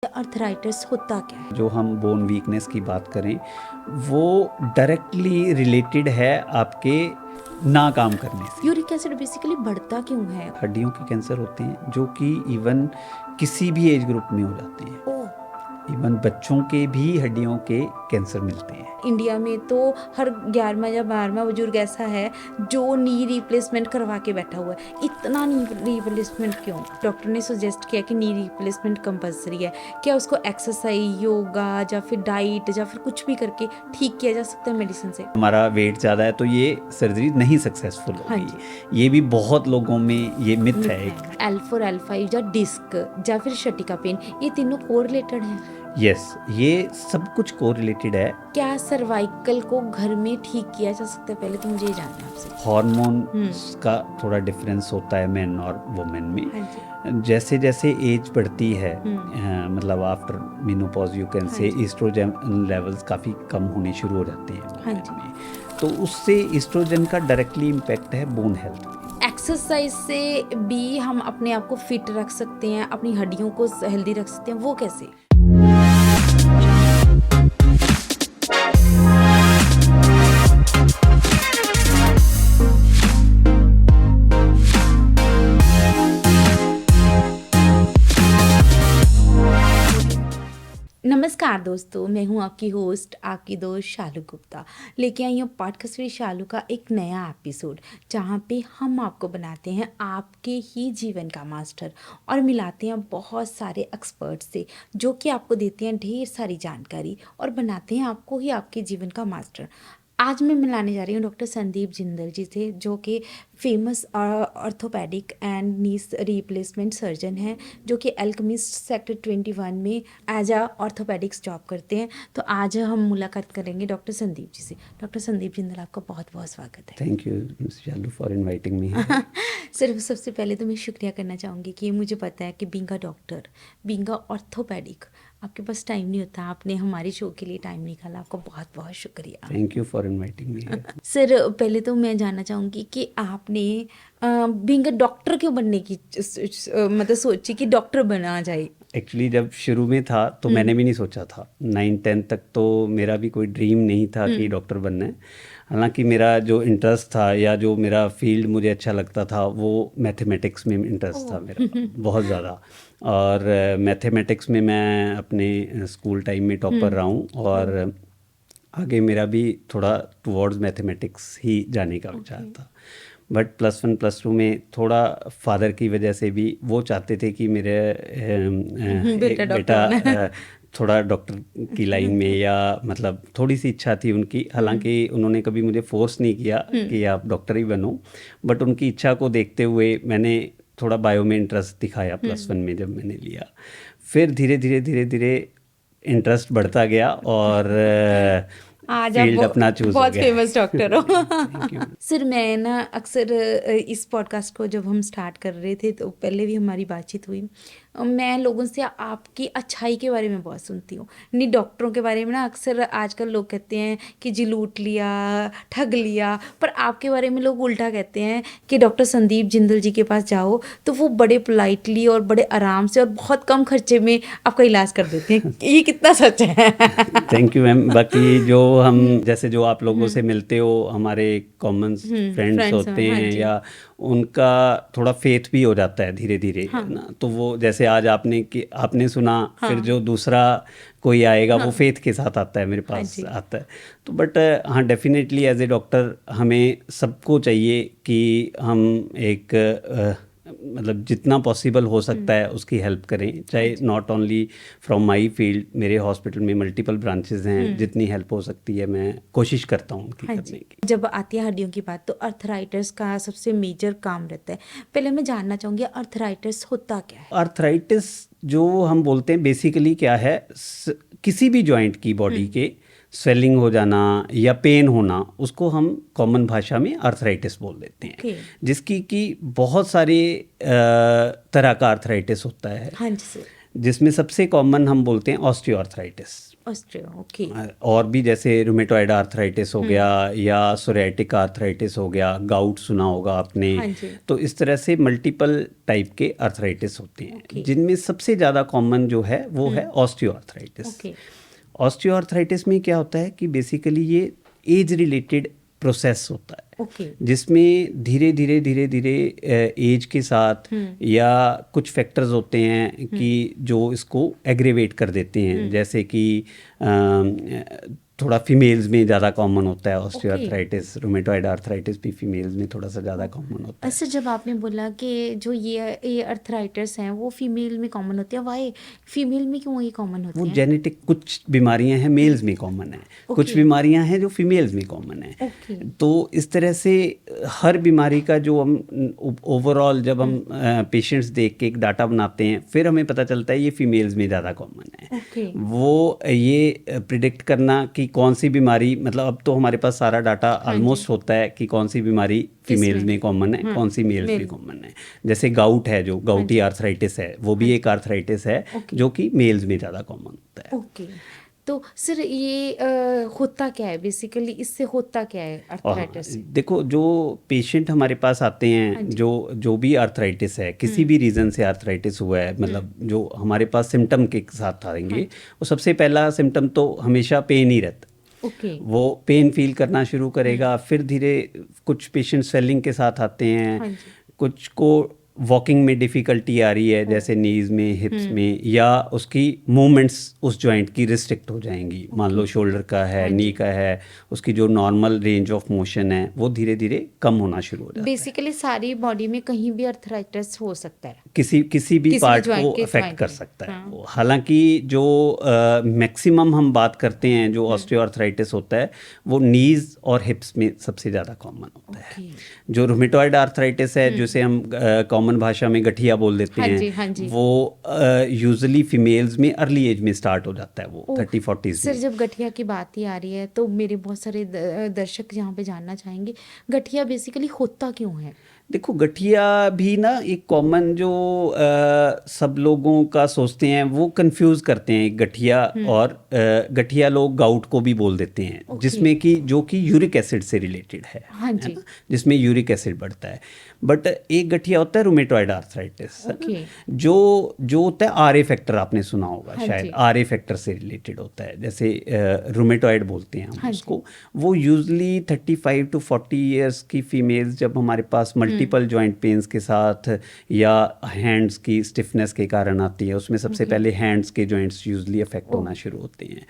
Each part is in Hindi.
अर्थराइटिस होता क्या है? जो हम बोन वीकनेस की बात करें वो डायरेक्टली रिलेटेड है आपके ना काम करने से। यूरिक एसिड बेसिकली बढ़ता क्यों है? हड्डियों के कैंसर होते हैं जो कि इवन किसी भी एज ग्रुप में हो जाते हैं। ओह, इवन बच्चों के भी हड्डियों के कैंसर मिलते हैं। इंडिया में तो हर 11वां या 12वां बुजुर्ग ऐसा है जो नी रिप्लेसमेंट करवा के बैठा हुआ है। इतना नी रिप्लेसमेंट क्यों? डॉक्टर ने सजेस्ट किया कि नी रिप्लेसमेंट कंपलसरी है। क्या उसको एक्सरसाइज, योगा या फिर डाइट या फिर कुछ भी करके ठीक किया जा सकता है मेडिसिन से? हमारा वेट ज़्यादा है तो ये सर्जरी नहीं सक्सेसफुल हाँ होगी। ये भी बहुत लोगों में ये मिथ है एक। L4 L5 या डिस्क या फिर शटिका पेन, ये तीनों कोरिलेटेड हैं। यस, ये सब कुछ कोरिलेटेड है। क्या सर्वाइकल को घर में ठीक किया जा सकता है? पहले तो मुझे ये जानना है आपसे। हार्मोन का थोड़ा डिफरेंस होता है मेन और वुमेन में। हाँ जी। जैसे जैसे एज बढ़ती है मतलब after menopause you can say oestrogen levels काफ़ी कम होने शुरू हो जाते हैं हाँ women जी। में। तो उससे ईस्ट्रोजन का डायरेक्टली इम्पैक्ट है बोन हेल्थ में। एक्सरसाइज से भी हम अपने आप को फिट रख सकते हैं, अपनी हड्डियों को हेल्दी रख सकते हैं, वो कैसे? नमस्कार दोस्तों, मैं हूं आपकी होस्ट, आपकी दोस्त शालू गुप्ता। लेके आई हूँ पॉडकास्ट विद शालू का एक नया एपिसोड, जहां पे हम आपको बनाते हैं आपके ही जीवन का मास्टर और मिलाते हैं बहुत सारे एक्सपर्ट से, जो कि आपको देते हैं ढेर सारी जानकारी और बनाते हैं आपको ही आपके जीवन का मास्टर। आज मैं मिलाने जा रही हूँ डॉक्टर संदीप जिंदल जी से, जो कि famous orthopaedic and knees replacement surgeon हैं, जो कि एल्केमिस्ट सेक्टर 21 में एज अ ऑर्थोपेडिक्स जॉब करते हैं। तो आज हम मुलाकात करेंगे डॉक्टर संदीप जी से। डॉक्टर संदीप जिंदल, आपका बहुत बहुत स्वागत है। Thank you miss Shalu for inviting me. सिर्फ सबसे पहले तो मैं शुक्रिया करना चाहूँगी कि मुझे पता है कि being a doctor, being a orthopaedic, आपके पास टाइम नहीं होता। आपने हमारे शो के लिए टाइम निकाला, आपका बहुत बहुत शुक्रिया। Thank you for inviting me. Sir, पहले तो मैं जानना चाहूँगी कि आपने बीइंग अ डॉक्टर क्यों बनने की मतलब सोची कि डॉक्टर बना जाए? एक्चुअली जब शुरू में था तो मैंने भी नहीं सोचा था। 9-10 तक तो मेरा भी कोई ड्रीम नहीं था कि डॉक्टर बनना है। हालांकि मेरा जो इंटरेस्ट था या जो मेरा फील्ड मुझे अच्छा लगता था वो मैथमेटिक्स में इंटरेस्ट था मेरा बहुत ज़्यादा। और मैथमेटिक्स में मैं अपने स्कूल टाइम में टॉपर रहा हूँ और आगे मेरा भी थोड़ा टुवर्ड्स मैथमेटिक्स ही जाने का विचार था। बट +1 +2 में थोड़ा फादर की वजह से भी वो चाहते थे कि मेरे बेटा थोड़ा डॉक्टर की लाइन में या मतलब थोड़ी सी इच्छा थी उनकी। हालांकि उन्होंने कभी मुझे फोर्स नहीं किया कि आप डॉक्टर ही बनो, बट उनकी इच्छा को देखते हुए मैंने थोड़ा बायो में इंटरेस्ट दिखाया +1 में जब मैंने लिया। फिर धीरे धीरे धीरे धीरे इंटरेस्ट बढ़ता गया और आज आप फील्ड अपना चूज हो बहुत गया। फेमस डॉक्टर हो। Thank you. सर, मैं ना अक्सर इस पॉडकास्ट को जब हम स्टार्ट कर रहे थे तो पहले भी हमारी बातचीत हुई। मैं लोगों से आपकी अच्छाई के बारे में बहुत सुनती हूँ। नहीं, डॉक्टरों के बारे में ना अक्सर आजकल लोग कहते हैं कि जी लूट लिया, ठग लिया, पर आपके बारे में लोग उल्टा कहते हैं कि डॉक्टर संदीप जिंदल जी के पास जाओ तो वो बड़े पोलाइटली और बड़े आराम से और बहुत कम खर्चे में आपका इलाज कर देते हैं। ये कितना सच है? Thank you ma'am. बाकी जो हम जैसे जो आप लोगों से मिलते हो, हमारे कॉमन फ्रेंड्स फ्रेंड्स होते हाँ हैं जी। या उनका थोड़ा फेथ भी हो जाता है धीरे धीरे है ना। तो वो जैसे आज आपने सुना, फिर जो दूसरा कोई आएगा वो फेथ के साथ आता है, मेरे हाँ पास जी। आता है। तो बट हाँ, डेफिनेटली एज ए डॉक्टर हमें सबको चाहिए कि हम एक मतलब जितना पॉसिबल हो सकता है उसकी हेल्प करें। चाहे not only from my field, मेरे हॉस्पिटल में मल्टीपल ब्रांचेस हैं, जितनी हेल्प हो सकती है मैं कोशिश करता हूँ उनकी करने की। जब आती है हड्डियों की बात तो अर्थराइटिस का सबसे मेजर काम रहता है। पहले मैं जानना चाहूँगी अर्थराइटिस होता क्या है? अर्थराइटिस जो हम बोलते हैं बेसिकली क्या है, किसी भी जॉइंट की बॉडी के स्वेलिंग हो जाना या पेन होना, उसको हम कॉमन भाषा में अर्थराइटिस बोल देते हैं। Okay. जिसकी कि बहुत सारे तरह का अर्थराइटिस होता है। हाँ जी सर। जिसमें सबसे कॉमन हम बोलते हैं ऑस्टियोआर्थराइटिस। Osteo okay. और भी जैसे रूमेटॉइड आर्थराइटिस हो गया या सोरियाटिक आर्थराइटिस हो गया, गाउट सुना होगा आपने। हाँ जी। तो इस तरह से मल्टीपल टाइप के आर्थराइटिस होते हैं, ओके। जिनमें सबसे ज़्यादा कॉमन जो है वो है osteo arthritis. Okay. Osteo arthritis में क्या होता है कि बेसिकली ये एज रिलेटेड प्रोसेस होता है, ओके। जिसमें धीरे धीरे एज के साथ या कुछ फैक्टर्स होते हैं कि जो इसको एग्रेवेट कर देते हैं, जैसे कि थोड़ा फीमेल्स में ज़्यादा कॉमन होता है ऑस्टियो आर्थराइटिस। रूमेटॉइड आर्थराइटिस भी फीमेल्स में थोड़ा सा ज़्यादा कॉमन होता है। अच्छा, जब आपने बोला कि जो ये अर्थराइटिस हैं वो फीमेल में कॉमन होती है, वाई फीमेल में क्यों ये कॉमन होती वो हैं? जेनेटिक कुछ बीमारियां हैं मेल्स में कॉमन है, कुछ ओके। बीमारियां हैं जो फीमेल्स में कॉमन है। ओके। तो इस तरह से हर बीमारी का जो हम ओवरऑल जब हम पेशेंट्स देख के एक डाटा बनाते हैं, फिर हमें पता चलता है ये फीमेल्स में ज़्यादा कॉमन है। ओके। वो ये प्रिडिक्ट करना कि कौन सी बीमारी, मतलब अब तो हमारे पास सारा डाटा ऑलमोस्ट होता है कि कौन सी बीमारी फीमेल्स में कॉमन है, कौन सी मेल्स में कॉमन है। जैसे गाउट है, जो गाउटी आर्थराइटिस है, वो भी एक आर्थराइटिस है जो कि मेल्स में ज़्यादा कॉमन होता है। ओके। तो सर ये होता क्या है बेसिकली, इससे होता क्या है अर्थराइटिस से? देखो, जो पेशेंट हमारे पास आते हैं, जो भी आर्थराइटिस है, किसी भी रीज़न से आर्थराइटिस हुआ है, मतलब जो हमारे पास सिम्टम के साथ आएंगे, वो सबसे पहला सिम्टम तो हमेशा पेन ही रहता है। ओके। वो पेन फील करना शुरू करेगा, फिर धीरे कुछ पेशेंट स्वेलिंग के साथ आते हैं, कुछ को वॉकिंग में डिफ़िकल्टी आ रही है, जैसे नीज़ में, हिप्स में, या उसकी मूवमेंट्स उस जॉइंट की रिस्ट्रिक्ट हो जाएंगी। मान लो शोल्डर का है, नी का है, उसकी जो नॉर्मल रेंज ऑफ मोशन है वो धीरे धीरे कम होना शुरू हो जाता है। बेसिकली सारी बॉडी में कहीं भी अर्थराइटिस हो सकता है, किसी भी पार्ट को अफेक्ट कर सकता है वो। हालांकि जो मैक्सिमम हम बात करते हैं जो ऑस्टियोआर्थराइटिस होता है, वो नीज और हिप्स में सबसे ज़्यादा कॉमन होता है। जो रूमेटॉइड आर्थराइटिस है, जिसे हम कॉमन भाषा में गठिया बोल देते हैं, वो यूजुअली फीमेल्स में अर्ली एज में स्टार्ट हो जाता है, वो 30-40s में। सर जब गठिया की बात ही आ रही है तो मेरे बहुत सारे दर्शक यहाँ पे जानना चाहेंगे गठिया बेसिकली होता क्यों है? देखो, गठिया भी ना एक कॉमन जो सब लोगों का सोचते हैं, वो कंफ्यूज करते हैं गठिया और गठिया लोग गाउट को भी बोल देते हैं, जिसमें कि जो कि यूरिक एसिड से रिलेटेड है, हाँ जी, जिसमें यूरिक एसिड बढ़ता है। बट एक गठिया होता है रूमेटॉइड आर्थराइटिस, जो होता है आर ए फैक्टर, आपने सुना होगा शायद, आर ए फैक्टर से रिलेटेड होता है, जैसे रूमेटॉइड बोलते हैं हम उसको। वो यूजली 35 to 40 ईयर्स की फीमेल्स जब हमारे पास मल्टीपल जॉइंट पेन्स के साथ या हैंड्स की स्टिफनेस के कारण आती है, उसमें सबसे पहले हैंड्स के जॉइंट्स यूजली अफेक्ट होना शुरू होते हैं।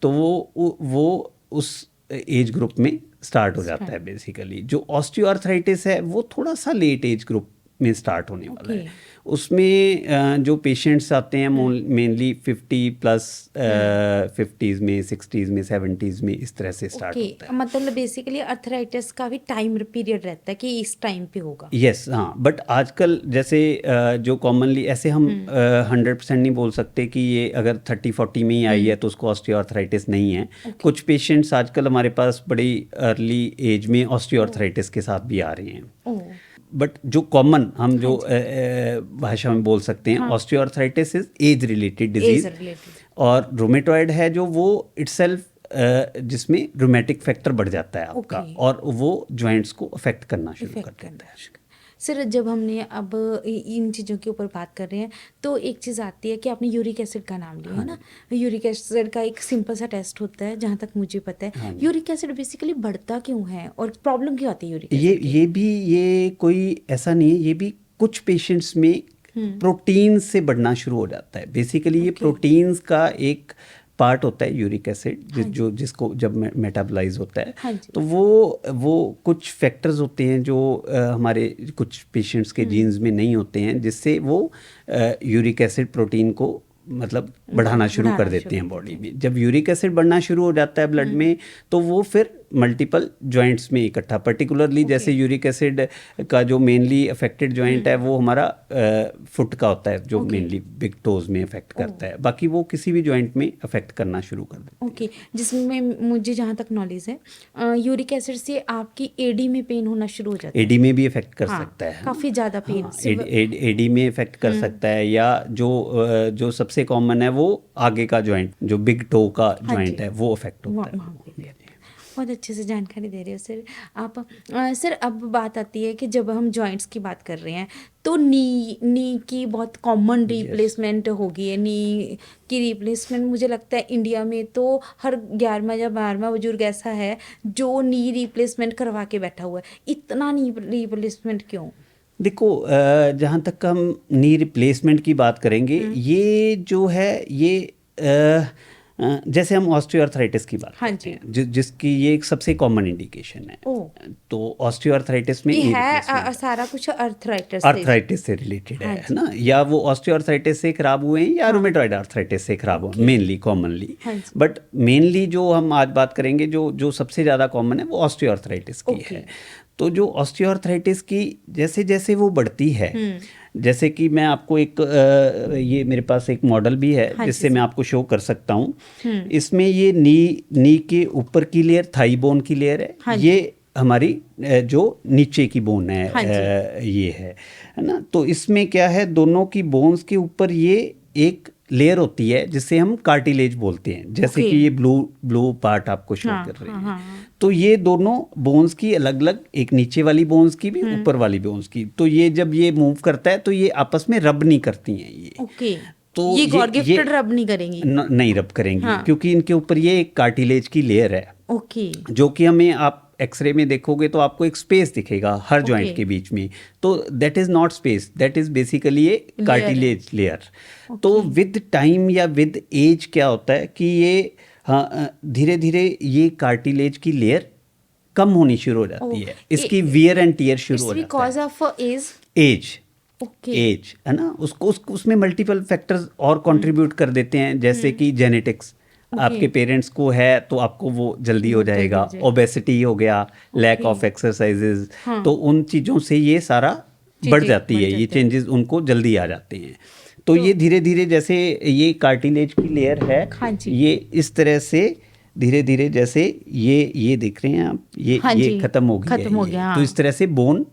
तो वो उस एज ग्रुप में स्टार्ट हो जाता है बेसिकली। जो ऑस्टियोआर्थराइटिस है वो थोड़ा सा लेट एज ग्रुप में स्टार्ट होने वाला है। उसमें जो पेशेंट्स आते हैं मेनली 50+ 50s में, 60s में, 70s में, इस तरह से स्टार्ट होता है। मतलब बेसिकली अर्थराइटिस का भी टाइम पीरियड रहता है कि इस टाइम पे होगा। यस, हाँ। बट आजकल जैसे जो कॉमनली, ऐसे हम 100% नहीं बोल सकते कि ये अगर 30-40 में ही आई है तो उसको ऑस्टियोआर्थराइटिस नहीं है। कुछ पेशेंट्स आजकल हमारे पास बड़ी अर्ली एज में ऑस्टियोआर्थराइटिस के साथ भी आ रहे हैं। बट जो कॉमन हम जो भाषा में बोल सकते हैं, osteoarthritis is age related disease, और रूमेटॉइड है जो वो इटसेल्फ जिसमें रूमेटिक फैक्टर बढ़ जाता है आपका, और वो जॉइंट्स को अफेक्ट करना शुरू कर देता है। सर जब हमने अब इन चीज़ों के ऊपर बात कर रहे हैं तो एक चीज़ आती है कि आपने यूरिक एसिड का नाम लिया है ना। यूरिक एसिड का एक सिंपल सा टेस्ट होता है जहाँ तक मुझे पता है। यूरिक एसिड बेसिकली बढ़ता क्यों है और प्रॉब्लम क्यों आती है यूरिक एसिड की? ये कोई ऐसा नहीं है, ये भी कुछ पेशेंट्स में प्रोटीन से बढ़ना शुरू हो जाता है। बेसिकली ये प्रोटीन्स का एक पार्ट होता है यूरिक एसिड, जिसको जब मेटाबोलाइज होता है, तो वो कुछ फैक्टर्स होते हैं जो हमारे कुछ पेशेंट्स के जीन्स में नहीं होते हैं, जिससे वो यूरिक एसिड प्रोटीन को मतलब बढ़ाना शुरू कर देते हैं बॉडी में। जब यूरिक एसिड बढ़ना शुरू हो जाता है ब्लड में, तो वो फिर मल्टीपल जॉइंट्स में इकट्ठा, पर्टिकुलरली जैसे यूरिक एसिड का जो मेनली अफेक्टेड जॉइंट है वो हमारा फुट का होता है, जो मेनली बिग टोज में अफेक्ट करता है, बाकी वो किसी भी जॉइंट में अफेक्ट करना शुरू कर देता है। ओके, जिसमें मुझे जहाँ तक नॉलेज है यूरिक एसिड से आपकी एडी में पेन होना शुरू हो जाता है। एडी में भी इफेक्ट कर हाँ, सकता है, काफी ज्यादा पेन। हाँ, एडी में इफेक्ट कर सकता है, या जो सबसे कॉमन है वो आगे का जॉइंट, जो बिग टो का जॉइंट है वो अफेक्ट होता है। वहाँ पे बहुत अच्छे से जानकारी दे रहे हो सर आप। सर अब बात आती है कि जब हम जॉइंट्स की बात कर रहे हैं तो नी की बहुत कॉमन रिप्लेसमेंट होगी है। नी की रिप्लेसमेंट मुझे लगता है इंडिया में तो हर 11वां या 12वां बुजुर्ग ऐसा है जो नी रिप्लेसमेंट करवा के बैठा हुआ है। इतना नी रिप्लेसमेंट क्यों? देखो, जहाँ तक हम नी रिप्लेसमेंट की बात करेंगे, ये जो है ये जैसे हम ऑस्टियोआर्थराइटिस की बात हाँ करते हैं, जिसकी ये एक सबसे कॉमन इंडिकेशन है। तो ऑस्टियोआर्थराइटिस में ये नी है रिप्लेसमेंट सारा कुछ आर्थराइटिस से रिलेटेड है ना, या वो ऑस्टियोआर्थराइटिस से खराब हुए हैं या रूमेटॉइड आर्थराइटिस से खराब हुए, मेनली कॉमनली। बट मेनली जो हम आज बात करेंगे, जो सबसे ज़्यादा कॉमन है वो ऑस्टियोआर्थराइटिस की है। तो जो ऑस्टियोआर्थराइटिस की जैसे जैसे वो बढ़ती है, जैसे कि मैं आपको एक ये मेरे पास एक मॉडल भी है जिससे मैं आपको शो कर सकता हूँ। इसमें ये नी के ऊपर की लेयर थाई बोन की लेयर है, ये हमारी जो नीचे की बोन है, ये है ना। तो इसमें क्या है, दोनों की बोन्स के ऊपर ये एक लेयर होती है जिसे हम कार्टिलेज बोलते हैं, जैसे कि ये ब्लू पार्ट आपको शो कर रहे हैं। तो ये दोनों बोन्स की अलग अलग, एक नीचे वाली बोन्स की भी, ऊपर वाली बोन्स की, तो ये जब ये मूव करता है तो ये आपस में रब नहीं करती हैं ये। तो ये गॉड गिफ्टेड रब नहीं करेंगी, नहीं रब करेंगी, क्योंकि इनके ऊपर ये एक कार्टिलेज की लेयर है। जो कि हमें आप एक्सरे में देखोगे तो आपको एक स्पेस दिखेगा हर जॉइंट के बीच में, तो that is not space, that is basically A cartilage layer. तो विद टाइम या विद एज क्या होता है कि ये धीरे धीरे ये कार्टिलेज की लेयर कम होनी शुरू हो जाती है, इसकी वियर एंड टियर शुरू हो जाता है। बिकॉज ऑफ एज है ना, उसमें मल्टीपल फैक्टर्स और कंट्रीब्यूट कर देते हैं, जैसे कि जेनेटिक्स, आपके पेरेंट्स को है तो आपको वो जल्दी हो जाएगा, ओबेसिटी हो गया, लैक ऑफ एक्सरसाइजेज, तो उन चीज़ों से ये सारा बढ़ जाती है, ये चेंजेस उनको जल्दी आ जाते हैं। तो ये धीरे धीरे, जैसे ये कार्टिलेज की लेयर है, ये इस तरह से धीरे धीरे, जैसे ये देख रहे हैं आप, ये खत्म हो गया, तो इस तरह से बोन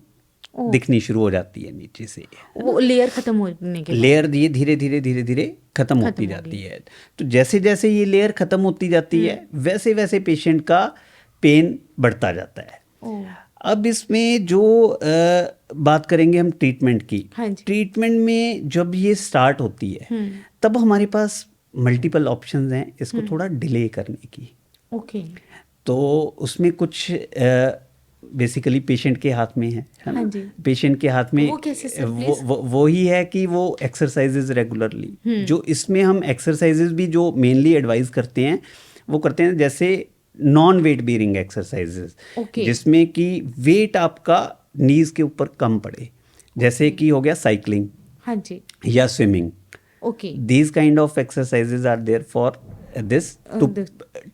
दिखनी शुरू हो जाती है नीचे से, वो लेयर खत्म होने के लेयर ये धीरे धीरे खत्म होती जाती है। तो जैसे जैसे ये लेयर खत्म होती जाती है वैसे वैसे पेशेंट का पेन बढ़ता जाता है। अब इसमें जो बात करेंगे हम ट्रीटमेंट की, ट्रीटमेंट में जब ये स्टार्ट होती है तब हमारे पास मल्टीपल ऑप्शंस हैं इसको थोड़ा डिले करने की। तो उसमें कुछ बेसिकली पेशेंट के हाथ में है ना। पेशेंट के हाथ में वो ही है कि वो एक्सरसाइजेज रेगुलरली, जो इसमें हम एक्सरसाइजेज भी जो मेनली एडवाइज करते हैं वो करते हैं, जैसे नॉन वेट बेयरिंग एक्सरसाइजेज, जिसमें कि वेट आपका नीज के ऊपर कम पड़े, जैसे कि हो गया साइकिलिंग या swimming. These kind of exercises are there for this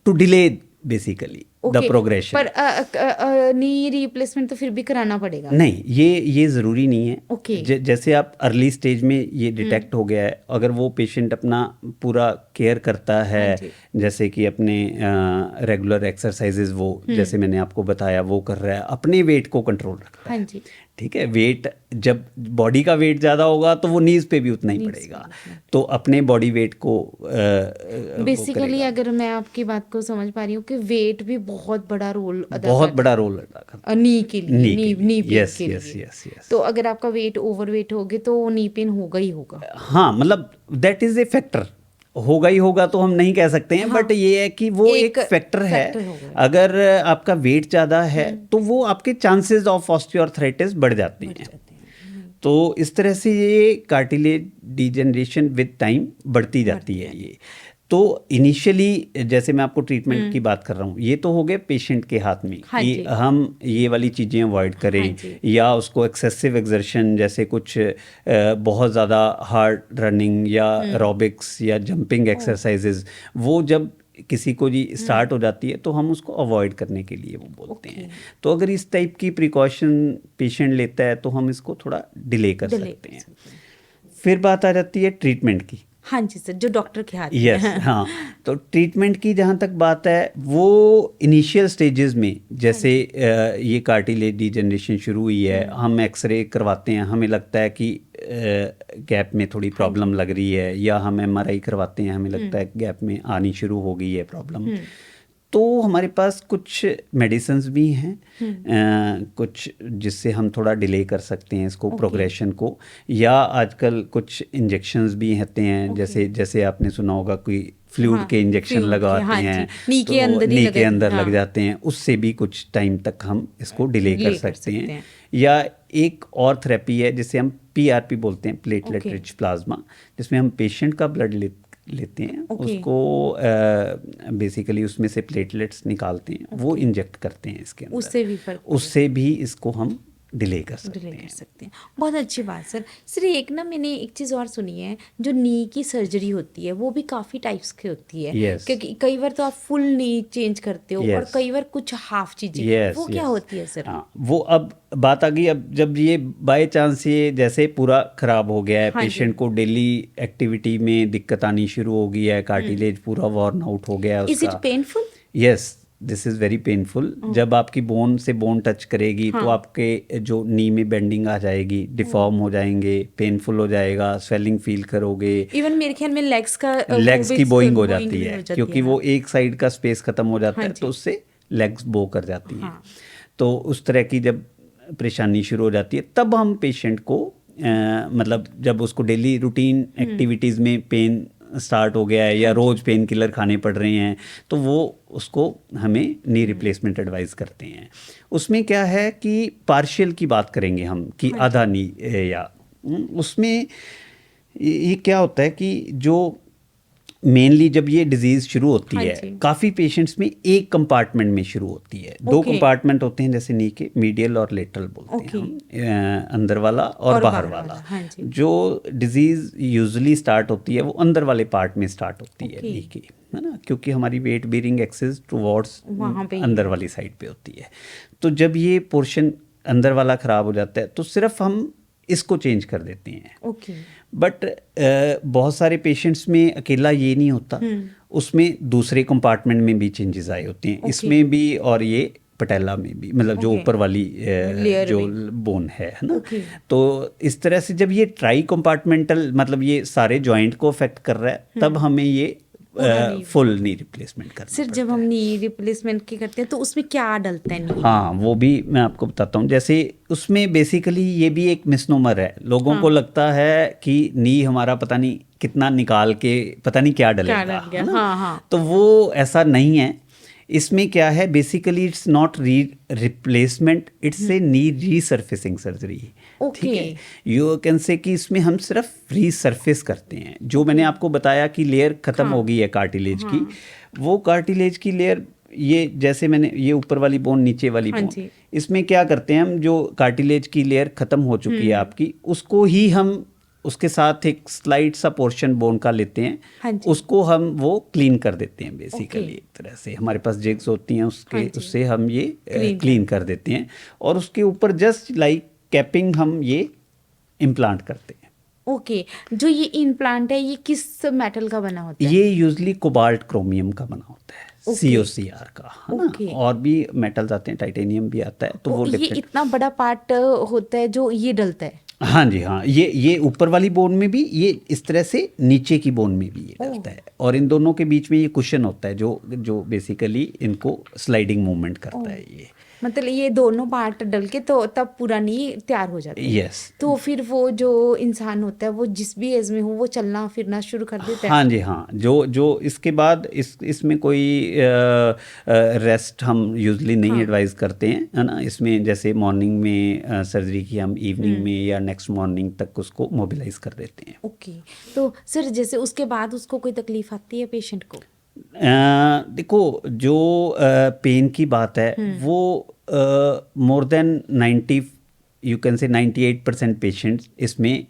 to delay basically the progression. पर नी रिप्लेसमेंट तो फिर भी कराना पड़ेगा? नहीं, ये ज़रूरी नहीं है। जैसे आप अर्ली स्टेज में ये डिटेक्ट हो गया है, अगर वो पेशेंट अपना पूरा केयर करता है, जैसे कि अपने रेगुलर एक्सरसाइजेज वो जैसे मैंने आपको बताया वो कर रहा है, अपने वेट को कंट्रोल रखता है, ठीक है। वेट जब बॉडी का वेट ज़्यादा होगा तो वो नीज पे भी उतना ही पड़ेगा, तो अपने बॉडी वेट को बेसिकली अगर मैं आपकी बात को समझ पा रही हूँ कि वेट भी बहुत बड़ा रोल अदा करता है नी के लिए, नी पेन यस के यस लिए। Yes yes. तो अगर आपका वेट ओवरवेट होगे तो नी पेन होगा ही होगा। हाँ, मतलब दैट इज ए फैक्टर, होगा ही होगा तो हम नहीं कह सकते हैं, बट ये है कि वो एक फैक्टर है। अगर आपका वेट ज़्यादा है तो वो आपके चांसेस ऑफ ऑस्टियोआर्थराइटिस बढ़ जाते हैं। तो इस तरह से ये कार्टिलेज डिजेनरेशन विद टाइम बढ़ती जाती है ये। तो इनिशियली जैसे मैं आपको ट्रीटमेंट की बात कर रहा हूँ, ये तो हो गए पेशेंट के हाथ में कि हम ये वाली चीज़ें अवॉइड करें, या उसको एक्सेसिव एक्सर्शन, जैसे कुछ बहुत ज़्यादा हार्ड रनिंग या एरोबिक्स या जंपिंग एक्सरसाइजेज, वो जब किसी को जी स्टार्ट हो जाती है तो हम उसको अवॉइड करने के लिए वो बोलते हैं। तो अगर इस टाइप की प्रिकॉशन पेशेंट लेता है तो हम इसको थोड़ा डिले कर डिले सकते कर हैं। सकते हैं। फिर बात आ जाती है ट्रीटमेंट की। हाँ जी सर, जो डॉक्टर के हाथ में यस है। हाँ, तो ट्रीटमेंट की जहाँ तक बात है वो इनिशियल स्टेजेस में जैसे ये कार्टिलेज डिजनरेशन शुरू हुई है, हम एक्सरे करवाते हैं, हमें लगता है कि गैप में थोड़ी प्रॉब्लम लग रही है, या हम एमआरआई करवाते हैं, हमें लगता है गैप में आनी शुरू हो गई है प्रॉब्लम, तो हमारे पास कुछ मेडिसिन्स भी हैं कुछ जिससे हम थोड़ा डिले कर सकते हैं इसको प्रोग्रेशन को, या आजकल कुछ इंजेक्शंस भी होते हैं, जैसे जैसे आपने सुना होगा कोई फ्लूइड के इंजेक्शन फ्लूइड के, लगवाते हाँ हैं जी, नी के तो अंदर ही नी लगे, के अंदर हाँ, लग जाते हैं, उससे भी कुछ टाइम तक हम इसको डिले कर सकते हैं। या एक और थेरेपी है जिसे हम पीआरपी बोलते हैं, प्लेटलेट रिच प्लाज्मा, जिसमें हम पेशेंट का ब्लड लेते हैं, उसको बेसिकली उसमें से प्लेटलेट्स निकालते हैं, वो इंजेक्ट करते हैं इसके अंदर, उससे भी इसको हम डिले कर सकते हैं। बहुत अच्छी बात सर। सर एक ना मैंने एक चीज़ और सुनी है, जो नी की सर्जरी होती है वो भी काफ़ी टाइप्स की होती है। yes. क्योंकि कई बार तो आप फुल नी चेंज करते हो, और कई बार कुछ हाफ चीज़ें, वो क्या होती है सर? वो अब बात आ गई, अब जब ये बाय चांस ये जैसे पूरा खराब हो गया है, पेशेंट को डेली एक्टिविटी में दिक्कत आनी शुरू हो गई है, कार्टिलेज पूरा वॉर्न आउट हो गया है उसका। Is it painful? Yes, this is very painful. जब आपकी बोन से बोन टच करेगी तो आपके जो नी में बेंडिंग आ जाएगी, डिफॉर्म हो जाएंगे, पेनफुल हो जाएगा, स्वेलिंग फील करोगे। इवन मेरे ख्याल में लेग्स की बोइंग हो जाती है, क्योंकि वो एक साइड का स्पेस खत्म हो जाता है, तो उससे लेग्स बो कर जाती हैं। तो उस तरह की जब परेशानी शुरू हो जाती है, तब हम पेशेंट को मतलब जब उसको डेली रूटीन एक्टिविटीज़ में पेन स्टार्ट हो गया है, या रोज़ पेन किलर खाने पड़ रहे हैं, तो वो उसको हमें नी रिप्लेसमेंट एडवाइस करते हैं। उसमें क्या है कि पार्शियल की बात करेंगे हम, कि आधा नी, या उसमें ये क्या होता है कि जो मेनली जब ये डिजीज़ शुरू होती है, काफ़ी पेशेंट्स में एक कंपार्टमेंट में शुरू होती है। दो कंपार्टमेंट होते हैं जैसे नी के, मीडियल और लेटरल बोलते हैं हम, अंदर वाला और बाहर वाला। जो डिजीज़ यूजुअली स्टार्ट होती है वो अंदर वाले पार्ट में स्टार्ट होती है नी की, है ना, क्योंकि हमारी वेट बेयरिंग एक्सेस टुवर्ड्स अंदर वाली साइड पे होती है। तो जब ये पोर्शन अंदर वाला ख़राब हो जाता है तो सिर्फ हम इसको चेंज कर देते हैं। बट बहुत सारे पेशेंट्स में अकेला ये नहीं होता, उसमें दूसरे कंपार्टमेंट में भी चेंजेस आए होते हैं, इसमें भी और ये पटेला में भी, मतलब जो ऊपर वाली जो बोन है ना। तो इस तरह से जब ये ट्राई कंपार्टमेंटल, मतलब ये सारे जॉइंट को अफेक्ट कर रहा है, तब हमें ये फुल नी रिप्लेसमेंट करना सिर्फ जब हम नी रिप्लेसमेंट की करते हैं तो उसमें क्या डलता है नी? हाँ, वो भी मैं आपको बताता हूँ। जैसे उसमें बेसिकली ये भी एक मिसनोमर है, लोगों को लगता है कि नी हमारा पता नहीं कितना निकाल के पता नहीं क्या डलेगा, है ना? तो वो ऐसा नहीं है। इसमें क्या है, basically it's not replacement, it's a knee रीसर्फेसिंग surgery. ठीक है, यू कैन से कि इसमें हम सिर्फ रीसर्फेस करते हैं। जो मैंने आपको बताया कि लेयर खत्म हो गई है कार्टिलेज की, वो कार्टिलेज की लेयर, ये जैसे मैंने ये ऊपर वाली बोन नीचे वाली बोन, इसमें क्या करते हैं हम, जो कार्टिलेज की लेयर खत्म हो चुकी है आपकी, उसको ही हम उसके साथ एक स्लाइड सा पोर्शन बोन का लेते हैं, उसको हम वो क्लीन कर देते हैं बेसिकली। एक तरह से हमारे पास जिग्स होती हैं उसके, उससे हम ये क्लीन कर देते हैं, और उसके ऊपर जस्ट लाइक कैपिंग हम ये इम्प्लांट करते हैं। जो ये इम्प्लांट है ये किस मेटल का बना होता है? ये यूजली कोबाल्ट क्रोमियम का बना होता है, COCR का, है ना। और भी मेटल्स आते हैं, टाइटेनियम भी आता है, तो वो ये इतना बड़ा पार्ट होता है जो ये डलता है? हाँ जी, हाँ, ये ऊपर वाली बोन में भी, ये इस तरह से नीचे की बोन में भी ये डलता है, और इन दोनों के बीच में ये कुशन होता है जो बेसिकली इनको स्लाइडिंग मूवमेंट करता है। ये मतलब ये दोनों पार्ट डल के तो तब पूरा नी तैयार हो जाता है। यस। तो फिर वो जो इंसान होता है वो जिस भी एज में हो वो चलना फिरना शुरू कर देता है? हाँ जी, हाँ, जो इसके बाद इसमें कोई रेस्ट हम यूजली नहीं एडवाइस करते हैं, है ना। इसमें जैसे मॉर्निंग में सर्जरी की, हम इवनिंग में या नेक्स्ट मॉर्निंग तक उसको मोबिलाइज कर देते हैं। तो सर जैसे उसके बाद उसको कोई तकलीफ आती है पेशेंट को? देखो, जो पेन की बात है वो मोर देन 90, यू कैन से 98% पेशेंट्स इसमें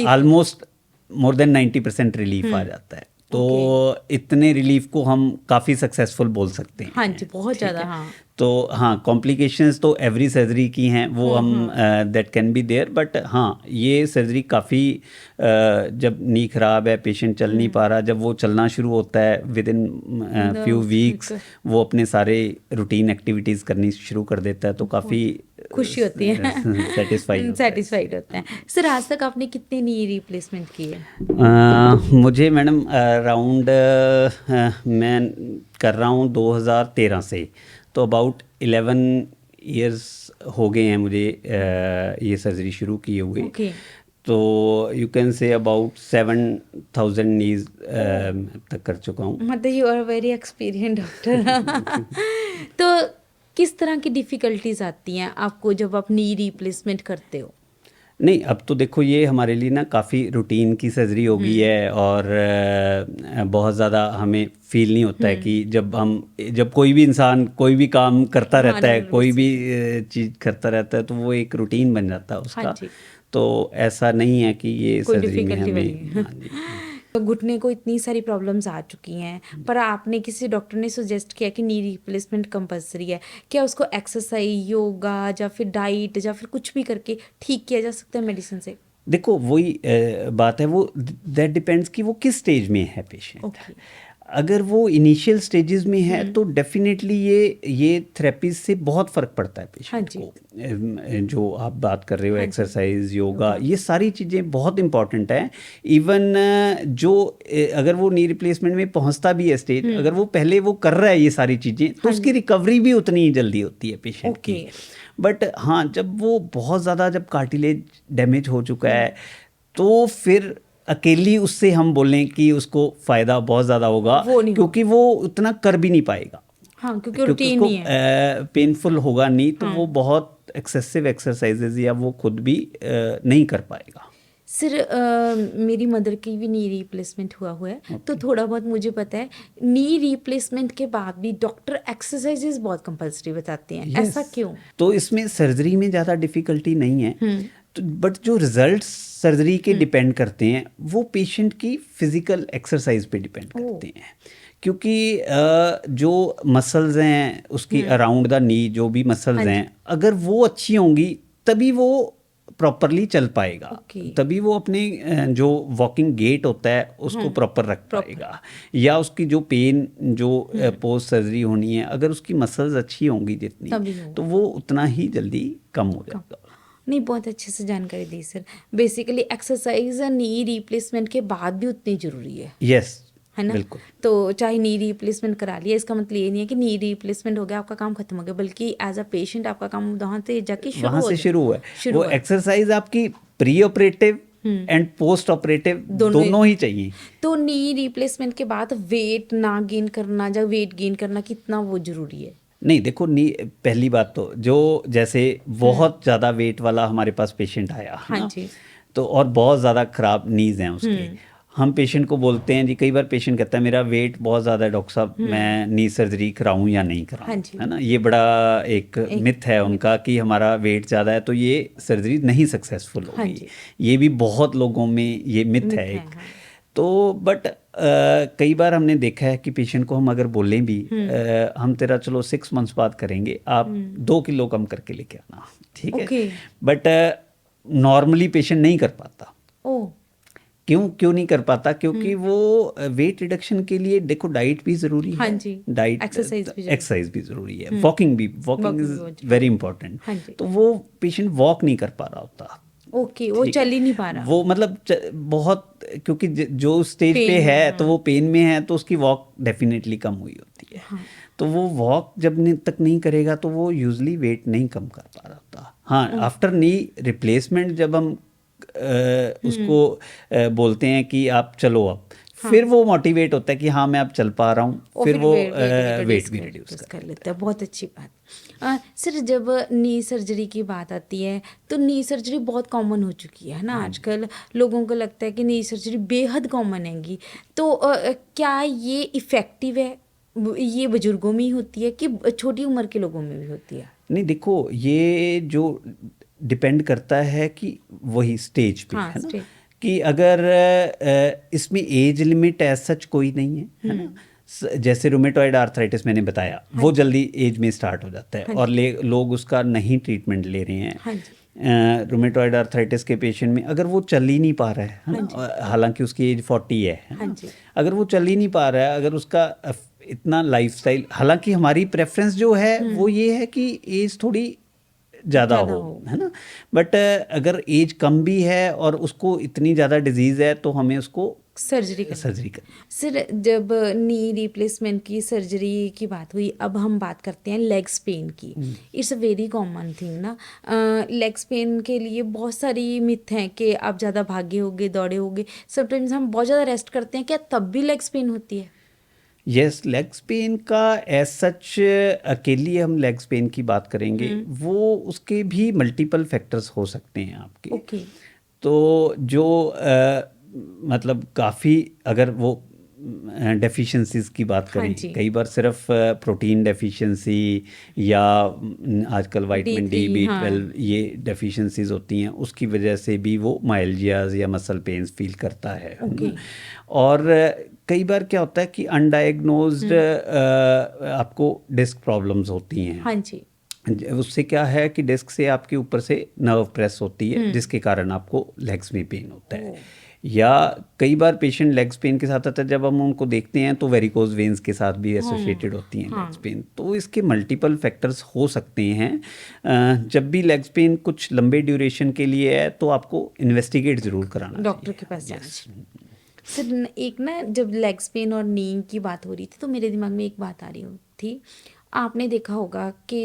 ऑलमोस्ट मोर देन 90% रिलीफ आ जाता है। तो इतने रिलीफ को हम काफ़ी सक्सेसफुल बोल सकते हैं। हाँ जी, बहुत ठीक है? ज़्यादा, हाँ। तो हाँ, कॉम्प्लिकेशंस तो एवरी सर्जरी की हैं, वो हम that can be there, but हाँ ये सर्जरी काफ़ी जब नी खराब है, पेशेंट चल नहीं पा रहा, जब वो चलना शुरू होता है विद इन फ्यू वीक्स वो अपने सारे रूटीन एक्टिविटीज़ करनी शुरू कर देता है, तो काफ़ी खुशी होती है, सेटिस्फाइड होता है। सर आज तक आपने कितने नी रिप्लेसमेंट किए? मुझे मैडम अराउंड मैं कर रहा हूँ 2013 से, तो अबाउट 11 इयर्स हो गए हैं मुझे ये सर्जरी शुरू किए हुए। ओके। तो you can say about 7,000 knees तक कर चुका हूँ। मतलब you are very experience doctor. तो किस तरह की डिफ़िकल्टीज आती हैं आपको जब आप नी रिप्लेसमेंट करते हो? नहीं, अब तो देखो ये हमारे लिए ना काफ़ी रूटीन की सर्जरी हो गई है, और बहुत ज़्यादा हमें फील नहीं होता है कि जब कोई भी इंसान कोई भी काम करता रहता है, कोई भी चीज़ करता रहता है, तो वो एक रूटीन बन जाता है उसका। तो ऐसा नहीं है कि ये कोई सर्जरी में डिफ़िकल्टी हमें बनी। हाँ जी। तो घुटने को इतनी सारी प्रॉब्लम्स आ चुकी हैं, पर आपने किसी डॉक्टर ने सजेस्ट किया कि नी रिप्लेसमेंट कंपलसरी है, क्या उसको एक्सरसाइज, योगा या फिर डाइट या फिर कुछ भी करके ठीक किया जा सकता है मेडिसिन से? देखो वही बात है, वो दैट डिपेंड्स कि वो किस स्टेज में है पेशेंट। ओके। अगर वो इनिशियल स्टेजेस में है तो डेफिनेटली ये थेरेपी से बहुत फ़र्क पड़ता है हाँ पेशेंट जी। को। जो आप बात कर रहे हो, हाँ जी। एक्सरसाइज, योगा, ये सारी चीज़ें बहुत इंपॉर्टेंट है। इवन जो अगर वो नी रिप्लेसमेंट में पहुंचता भी है स्टेज, अगर वो पहले वो कर रहा है ये सारी चीज़ें, तो उसकी रिकवरी भी उतनी ही जल्दी होती है पेशेंट की। बट हाँ, जब वो बहुत ज़्यादा, जब कार्टिलेज डैमेज हो चुका है, तो फिर अकेली उससे हम बोलें कि उसको फ़ायदा बहुत ज़्यादा होगा, वो नहीं क्योंकि वो उतना कर भी नहीं पाएगा, हाँ, क्योंकि क्योंकि रूटीन उसको नहीं है। पेनफुल होगा नहीं, तो वो बहुत एक्सेसिव एक्सरसाइजेज या वो खुद भी नहीं कर पाएगा। सर मेरी मदर की भी नी रिप्लेसमेंट हुआ है, तो थोड़ा बहुत मुझे पता है। नी रिप्लेसमेंट के बाद भी डॉक्टर एक्सरसाइजेज बहुत कंपलसरी बताते हैं, ऐसा क्यों? तो इसमें सर्जरी में ज़्यादा डिफ़िकल्टी नहीं है, तो बट जो रिजल्ट्स सर्जरी के डिपेंड करते हैं वो पेशेंट की फिज़िकल एक्सरसाइज पे डिपेंड करते हैं, क्योंकि जो मसल्स हैं उसकी अराउंड द नी, जो भी मसल्स हैं, अगर वो अच्छी होंगी तभी वो प्रॉपरली चल पाएगा, तभी वो अपने जो वॉकिंग गेट होता है उसको प्रॉपर रख पाएगा, या उसकी जो पेन जो पोस्ट सर्जरी होनी है, अगर उसकी मसल्स अच्छी होंगी जितनी, तो वो उतना ही जल्दी कम हो जाएगा। नहीं, बहुत अच्छे से जानकारी दी sir. Basically exercise knee replacement के बाद भी उतनी ज़रूरी है। यस, है ना? बिल्कुल। तो चाहे नी रिप्लेसमेंट करा लिया, इसका मतलब ये नहीं है कि नी रिप्लेसमेंट हो गया आपका काम खत्म हो गया, बल्कि एज अ पेशेंट आपका काम वहाँ से जाके वहाँ से शुरू हुआ है। वो एक्सरसाइज आपकी pre operative and post operative दोनों ही चाहिए। तो नी रिप्लेसमेंट के बाद वेट ना गेन करना या वेट गेन करना कितना वो जरूरी है? नहीं, देखो पहली बात तो जो जैसे बहुत ज़्यादा वेट वाला हमारे पास पेशेंट आया, हाँ जी। तो और बहुत ज़्यादा ख़राब नीज़ हैं उसके, हम पेशेंट को बोलते हैं जी, कई बार पेशेंट कहता है मेरा वेट बहुत ज़्यादा है डॉक्टर साहब, मैं नी सर्जरी कराऊं या नहीं कराऊं। हाँ जी। है ना, ये बड़ा एक मिथ है उनका कि हमारा वेट ज़्यादा है तो ये सर्जरी नहीं सक्सेसफुल होगी। हाँ जी। ये भी बहुत लोगों में ये मिथ है एक। हाँ। तो बट कई बार हमने देखा है कि पेशेंट को हम अगर बोलें भी हम तेरा चलो 6 मंथ्स बाद करेंगे, आप 2 किलो कम करके लेके आना, ठीक है, बट नॉर्मली पेशेंट नहीं कर पाता। क्यों नहीं कर पाता? क्योंकि वो वेट रिडक्शन के लिए देखो डाइट भी ज़रूरी है। हाँ जी। डाइट, एक्सरसाइज भी ज़रूरी है, वॉकिंग इज़ वेरी इंपॉर्टेंट। तो वो पेशेंट वॉक नहीं कर पा रहा होता। ओके, वो चल ही नहीं पा रहा, वो मतलब बहुत, क्योंकि जो स्टेज पे है तो वो पेन में है, तो उसकी वॉक डेफिनेटली कम हुई होती है। हाँ। तो वो वॉक जब तक नहीं करेगा तो वो यूजली वेट नहीं कम कर पा रहा होता। हाँ, आफ्टर नी रिप्लेसमेंट जब हम उसको बोलते हैं कि आप चलो अब, फिर वो मोटिवेट होता है कि हाँ मैं अब चल पा रहा हूँ, फिर वो वेट भी रिड्यूस कर लेता है। बहुत अच्छी बात। सर जब नी सर्जरी की बात आती है तो नी सर्जरी बहुत कॉमन हो चुकी है ना आजकल, लोगों को लगता है कि नी सर्जरी बेहद कॉमन हैगी, तो क्या ये इफ़ेक्टिव है? ये बुजुर्गों में ही होती है कि छोटी उम्र के लोगों में भी होती है? नहीं, देखो ये जो डिपेंड करता है कि वही स्टेज पे है ना, कि अगर इसमें एज लिमिट एज सच कोई नहीं है ना। जैसे रूमेटॉइड आर्थराइटिस मैंने बताया, वो जल्दी एज में स्टार्ट हो जाता है और लोग उसका नहीं ट्रीटमेंट ले रहे हैं। हाँ जी। रूमेटॉइड आर्थराइटिस के पेशेंट में अगर वो चल ही नहीं पा रहा है हाँ ना, हालांकि उसकी एज 40 है हाँ ना, जी। अगर वो चल ही नहीं पा रहा है, अगर उसका इतना लाइफस्टाइल, हालांकि हमारी प्रेफरेंस जो है वो ये है कि एज थोड़ी ज़्यादा ज़्यादा हो, हो। है ना। बट अगर एज कम भी है और उसको इतनी ज़्यादा डिजीज़ है तो हमें उसको सर्जरी करनी। सर्जरी कर। सर, जब नी रिप्लेसमेंट की सर्जरी की बात हुई, अब हम बात करते हैं लेग्स पेन की। It's a very common thing ना। लेग्स पेन के लिए बहुत सारी मिथ हैं कि आप ज़्यादा भागे होगे, दौड़े होगे। समटाइम्स हम बहुत ज़्यादा रेस्ट करते हैं, क्या तब भी लेग्स पेन होती है? यस, लेग्स पेन का एज सच अकेली हम लेग्स पेन की बात करेंगे, वो उसके भी मल्टीपल फैक्टर्स हो सकते हैं आपके। ओके। तो जो मतलब काफ़ी, अगर वो डेफिशिएंसीज की बात हाँ करें, जी। कई बार सिर्फ प्रोटीन डेफिशिएंसी या आजकल विटामिन डी, D3, हाँ। B12, ये डेफिशिएंसीज होती हैं, उसकी वजह से भी वो माइल्जियाज या मसल पेन्स फील करता है ना। ओके। और कई बार क्या होता है कि अनडायग्नोज्ड आपको डिस्क प्रॉब्लम्स होती हैं। हाँ जी। उससे क्या है कि डिस्क से आपके ऊपर से नर्व प्रेस होती है, जिसके कारण आपको लेग्स में पेन होता है। या कई बार पेशेंट लेग्स पेन के साथ आता है, जब हम उनको देखते हैं तो वेरिकोज वेन्स के साथ भी एसोसिएटेड होती हैं लेग्स पेन। तो इसके मल्टीपल फैक्टर्स हो सकते हैं। जब भी लेग्स पेन कुछ लंबे ड्यूरेशन के लिए है तो आपको इन्वेस्टिगेट ज़रूर कराना डॉक्टर चाहिए। के पास जाना चाहिए। सर, एक ना जब लेग्स पेन और नी की बात हो रही थी तो मेरे दिमाग में एक बात आ रही थी। आपने देखा होगा कि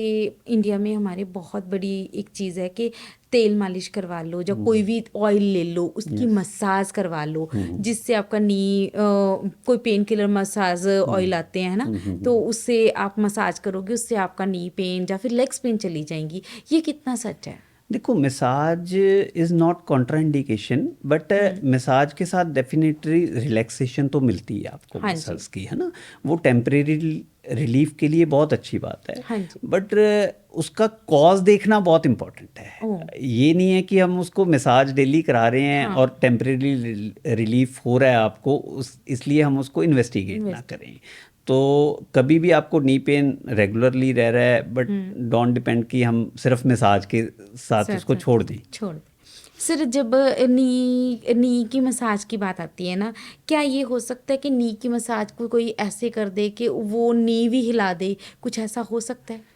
इंडिया में हमारे बहुत बड़ी एक चीज़ है कि तेल मालिश करवा लो, जब कोई भी ऑयल ले लो उसकी मसाज करवा लो, जिससे आपका नी कोई पेन किलर मसाज ऑयल आते हैं ना, तो उससे आप मसाज करोगे, उससे आपका नी पेन या फिर लेग्स पेन चली जाएंगी। ये कितना सच है? देखो, massage is not contraindication, but massage के साथ डेफिनेटली रिलैक्सेशन तो मिलती है आपको हाँ जी। मसल्स की, है ना। वो टेम्परेरी रिलीफ के लिए बहुत अच्छी बात है। हाँ जी। बट उसका कॉज देखना बहुत इम्पोर्टेंट है। ओह। ये नहीं है कि हम उसको मसाज डेली करा रहे हैं हाँ। और टेम्परेरी रिलीफ हो रहा है आपको, इसलिए हम उसको इन्वेस्टिगेट ना करें। तो कभी भी आपको नी पेन रेगुलरली रह रहा है, बट डोंट डिपेंड कि हम सिर्फ मसाज के साथ उसको छोड़ दें। छोड़ दें। सर, जब नी की मसाज की बात आती है ना, क्या ये हो सकता है कि नी की मसाज को कोई ऐसे कर दे कि वो नी भी हिला दे? कुछ ऐसा हो सकता है?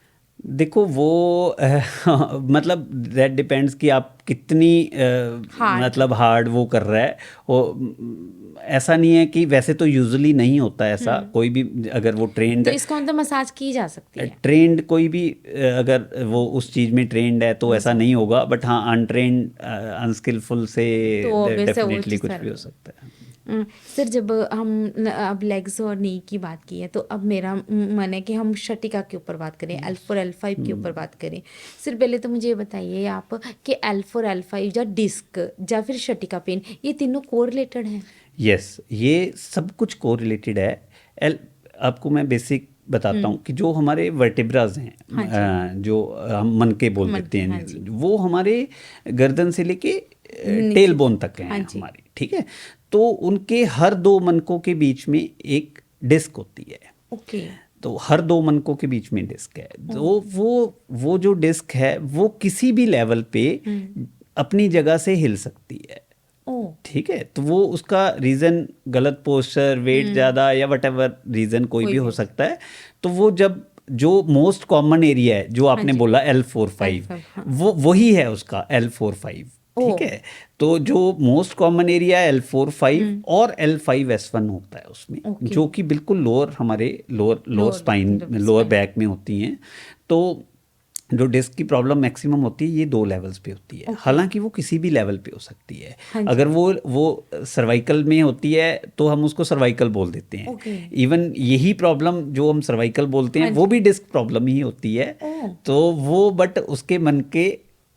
देखो वो मतलब दैट डिपेंड्स कि आप कितनी हार्ड। मतलब हार्ड वो कर रहा है। वो ऐसा नहीं है कि, वैसे तो यूजुअली नहीं होता ऐसा, कोई भी अगर वो ट्रेंड तो इसका मतलब मसाज की जा सकती है? ट्रेंड कोई भी अगर वो उस चीज़ में ट्रेंड है तो ऐसा नहीं होगा, बट हाँ अनट्रेंड अनस्किलफुल से तो obvious है वो डेफिनेटली चीज़ कुछ सारा। भी हो सकता है। सर, जब हम अब लेग्स और नी की बात की है तो अब मेरा मन है कि हम शटिका के ऊपर बात करें, L4 L5 के ऊपर बात करें। सर, पहले तो मुझे ये बताइए आप कि L4 L5 या डिस्क या फिर शटिका पेन, ये तीनों कोरिलेटेड हैं? यस, ये सब कुछ कोरिलेटेड है। आपको मैं बेसिक बताता हूँ कि जो हमारे वर्टिब्राज हैं, जो हम मनके बोल देते हाँ हैं, जी। वो हमारे गर्दन से लेके टेल बोन तक हैं हाँ जी। हमारी, ठीक है। तो उनके हर दो मनकों के बीच में एक डिस्क होती है। ओके। तो हर दो मनकों के बीच में डिस्क है। तो वो जो डिस्क है वो किसी भी लेवल पे अपनी जगह से हिल सकती है। ओह। ठीक है, तो वो उसका रीज़न गलत पोस्चर, वेट ज़्यादा या वटेवर रीज़न कोई भी हो सकता है। तो वो जब जो मोस्ट कॉमन एरिया है जो आपने जी। बोला L4-5, L5, हाँ। वो वही है उसका L4-5, ठीक है। तो जो मोस्ट कॉमन एरिया L4-5 और L5S1 होता है उसमें, ओके। जो कि बिल्कुल लोअर, हमारे लोअर स्पाइन, लोअर बैक में होती हैं। तो जो डिस्क की प्रॉब्लम मैक्सिमम होती है ये 2 लेवल्स पे होती है। हालांकि वो किसी भी लेवल पे हो सकती है। हाँ जी। अगर वो सर्वाइकल में होती है तो हम उसको सर्वाइकल बोल देते हैं। ओके। इवन यही प्रॉब्लम जो हम सर्वाइकल बोलते हैं हाँ वो भी डिस्क प्रॉब्लम ही होती है। ओह। तो वो बट उसके मन के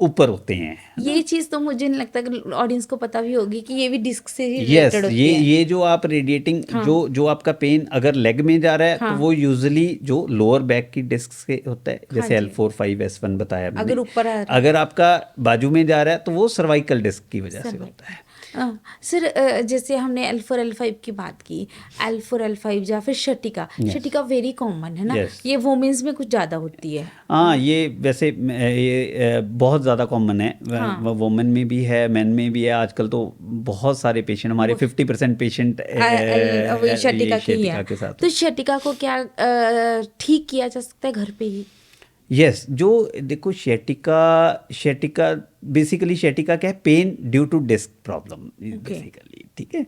ऊपर होते हैं। ये चीज़ तो मुझे नहीं लगता कि ऑडियंस को पता भी होगी कि ये भी डिस्क से ही यस, रिलेटेड होती है। ये जो आप रेडिएटिंग, जो आपका पेन अगर लेग में जा रहा है तो वो यूजुअली जो लोअर बैक की डिस्क से होता है, जैसे L4-5S1 बताया मैंने। अगर ऊपर आ रहा है। अगर आपका बाजू में जा रहा है तो वो सर्वाइकल डिस्क की वजह से होता है। सर जैसे हमने L4 L5 की बात की, L4 L5 या फिर शटिका, यस शटिका वेरी कॉमन है ना, यस ये वुमेन्स में कुछ ज़्यादा होती है। हाँ, ये वैसे ये बहुत ज़्यादा कॉमन है, हाँ, वुमेन में भी है, मेन में भी है। आजकल तो बहुत सारे पेशेंट, हमारे वो 50% पेशेंट वही ये शटिका की ही शेटिका है। के साथ तो होते शटिका को क्या ठीक किया जा सकता है घर पे ही? हैं। यस, जो देखो शेटिका शेटिका बेसिकली शेटिका क्या है, pain due to disc problem okay. Basically, ठीक है।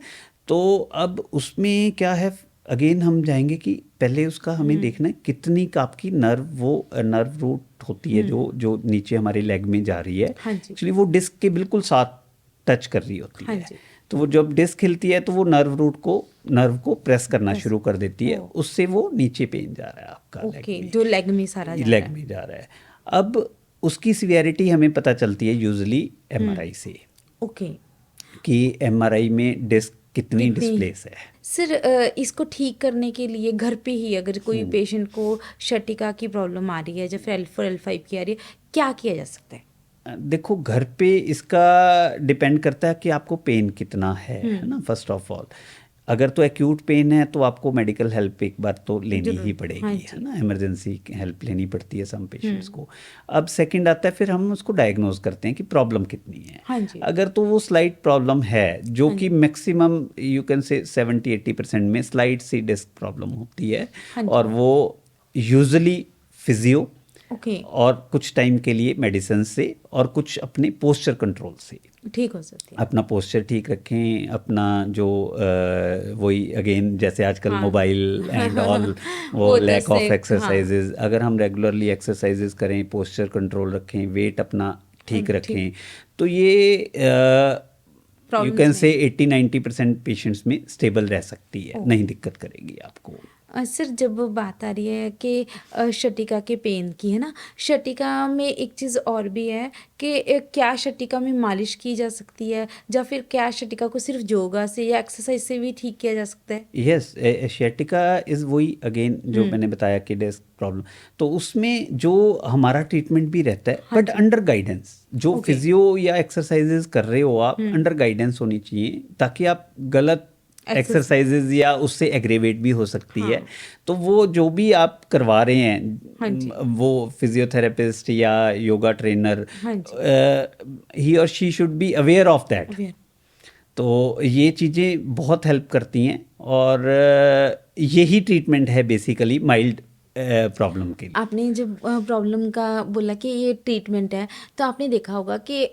तो अब उसमें क्या है, अगेन हम जाएंगे कि पहले उसका हमें हम्म। देखना है कितनी का आपकी नर्व, वो नर्व रूट होती है जो जो नीचे हमारे लेग में जा रही है, हाँ जी। एक्चुअली वो डिस्क के बिल्कुल साथ टच कर रही होती हाँ है। जी। तो वो जब डिस्क हिलती है तो वो नर्व को प्रेस करना प्रेस। शुरू कर देती है, ओ। उससे वो नीचे पेन जा रहा है आपका लेग ओके, में, जो लेग में सारा जा रहा लेग है। में जा रहा है। अब उसकी सिवियरिटी हमें पता चलती है यूजुअली एमआरआई से, ओके। कि एमआरआई में डिस्क कितनी कितनी? डिस्प्लेस है। सर इसको ठीक करने के लिए घर पे ही अगर कोई पेशेंट को शटिका की प्रॉब्लम आ रही है या फिर L4 L5 की आ रही है, क्या किया जा सकता है? देखो घर पे इसका डिपेंड करता है कि आपको पेन कितना है ना, फर्स्ट ऑफ ऑल। अगर तो एक्यूट पेन है तो आपको मेडिकल हेल्प एक बार तो लेनी जरूर। ही हाँ पड़ेगी, है जी। ना, इमरजेंसी हेल्प लेनी पड़ती है सम पेशेंट्स को। अब सेकंड आता है, फिर हम उसको डायग्नोज करते हैं कि प्रॉब्लम कितनी है। हाँ जी। अगर तो वो स्लाइट प्रॉब्लम है, जो हाँ कि जी। मैक्सिमम यू कैन से 70-80% में स्लाइट सी डिस्क प्रॉब्लम होती है, हाँ और जी। वो यूजुअली फिजियो ओके। और कुछ टाइम के लिए मेडिसिन से और कुछ अपने पोस्चर कंट्रोल से। ठीक हो सकती है। अपना पोस्चर ठीक रखें, अपना जो वही अगेन जैसे आजकल हाँ। मोबाइल एंड ऑल, वो वो तो लैक ऑफ से हाँ। एक्सरसाइजेज, अगर हम रेगुलरली एक्सरसाइजेज करें, पोस्चर कंट्रोल रखें, वेट अपना ठीक ठीक। रखें, तो ये यू प्रॉब्लम्स कैन नहीं। से 80-90% पेशेंट्स में स्टेबल रह सकती है, ओ। नहीं दिक्कत करेगी आपको। सर जब बात आ रही है कि शटिका के पेन की है ना, शटिका में एक चीज़ और भी है कि क्या शटिका में मालिश की जा सकती है, या फिर क्या शटिका को सिर्फ योगा से या एक्सरसाइज से भी ठीक किया जा सकता है? यस, एशियाटिका इज़ वही अगेन जो मैंने बताया कि डेस्क प्रॉब्लम, तो उसमें जो हमारा ट्रीटमेंट भी रहता है, हाँ बट जी। Under guidance. जो ओके। फिजियो या एक्सरसाइजेज कर रहे हो आप, अंडर गाइडेंस होनी चाहिए, ताकि आप गलत एक्सरसाइज। एक्सरसाइजेज या उससे एग्रेवेट भी हो सकती है। हाँ। तो वो जो भी आप करवा रहे हैं, हाँ जी। वो फिजियोथेरेपिस्ट या योगा ट्रेनर, हाँ जी। ही और she should be aware of that. Aware. तो ये चीज़ें बहुत हेल्प करती हैं, और यही ट्रीटमेंट है बेसिकली माइल्ड प्रॉब्लम के लिए। आपने जब प्रॉब्लम का बोला कि ये ट्रीटमेंट है, तो आपने देखा होगा कि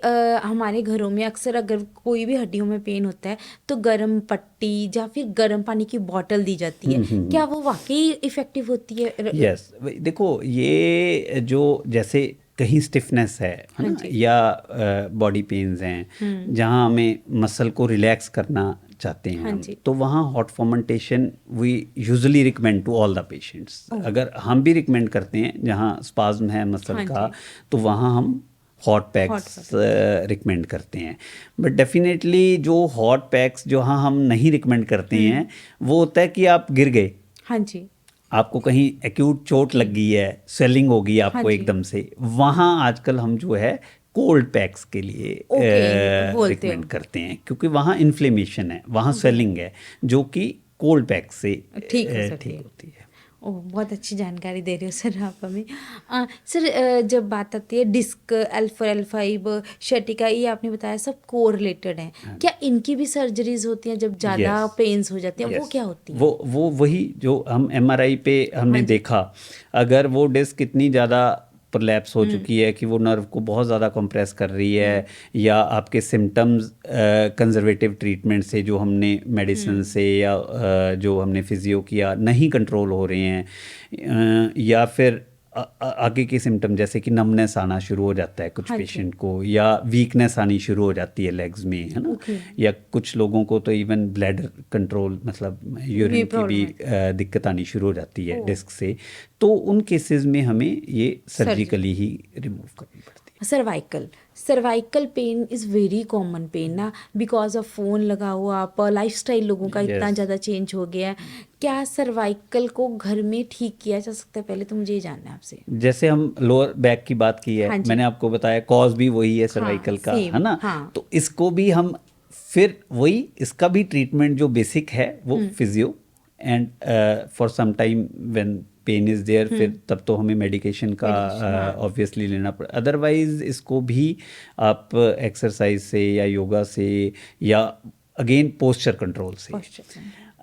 हमारे घरों में अक्सर अगर कोई भी हड्डियों में पेन होता है तो गर्म पट्टी या फिर गर्म पानी की बॉटल दी जाती है। क्या वो वाकई इफ़ेक्टिव होती है? यस, देखो ये जो जैसे कहीं स्टिफनेस है हाँ ना, जी। या बॉडी पेन्स हैं, जहाँ हमें मसल को रिलैक्स करना चाहते हैं हाँ हम, जी। तो वहाँ hot fomentation we usually recommend to all the patients. अगर हम भी रिकमेंड करते हैं जहाँ स्पाज्म है मसल हाँ का, जी। तो वहाँ हम hot hot PACS water. Recommend करते हैं। बट डेफिनेटली जो हॉट पैक्स जो हाँ हम नहीं रिकमेंड करते हैं, वो होता है कि आप गिर गए, हाँ जी। आपको कहीं एक्यूट चोट लग गई है, स्वेलिंग हो गई हाँ आपको जी। एकदम से, वहाँ आजकल हम जो है कोल्ड पैक्स के लिए ओके बोलते रिकमेंड हो। करते हैं, क्योंकि वहाँ इन्फ्लेमेशन है, वहाँ ओके। स्वेलिंग है, जो कि कोल्ड पैक से ठीक हो सकती ठीक है। होती है। ओह, बहुत अच्छी जानकारी दे रहे हो सर आप हमें। सर जब बात आती है डिस्क, L4 L5, शटिका, ये आपने बताया सब को रिलेटेड हैं, क्या इनकी भी सर्जरीज होती हैं जब ज़्यादा यस पेन्स हो जाते हैं? वो यस, क्या होती हैं? वो वही जो हम एमआरआई पे हाँ हमने जी। देखा, अगर वो डिस्क इतनी ज़्यादा प्रलैप्स हो चुकी है कि वो नर्व को बहुत ज़्यादा कंप्रेस कर रही है, या आपके सिम्टम्स कंजर्वेटिव ट्रीटमेंट से, जो हमने मेडिसिन से या जो हमने फिजियो किया, नहीं कंट्रोल हो रहे हैं, या फिर आगे के सिम्टम जैसे कि नमनेस आना शुरू हो जाता है कुछ हाँ जी। पेशेंट को, या वीकनेस आनी शुरू हो जाती है लेग्स में, है ना, ओके। या कुछ लोगों को तो इवन ब्लैडर कंट्रोल, मतलब यूरिन की प्रॉब्लम भी है। दिक्कत आनी शुरू हो जाती है ओह। डिस्क से। तो उन केसेस में हमें ये सर्जरी। सर्जिकली ही रिमूव करनी पड़ती है। Cervical, cervical pain is very common pain ना, बिकॉज ऑफ फ़ोन लगा हुआ, पर लाइफस्टाइल लोगों का इतना यस, ज़्यादा चेंज हो गया है। क्या सर्वाइकल को घर में ठीक किया जा सकता है? पहले तो मुझे ये जानना है आपसे। जैसे हम लोअर बैक की बात की है, हाँ जी। मैंने आपको बताया कॉज भी वही है हाँ सर्वाइकल का, है सेम। ना। हाँ। तो इसको भी हम फिर वही इसका भी ट्रीटमेंट जो बेसिक है वो physio, and for some time when pain is there फिर तब तो हमें मेडिकेशन का ऑब्वियसली लेना पड़े। अदरवाइज इसको भी आप एक्सरसाइज से या योगा से या अगेन पोस्चर कंट्रोल से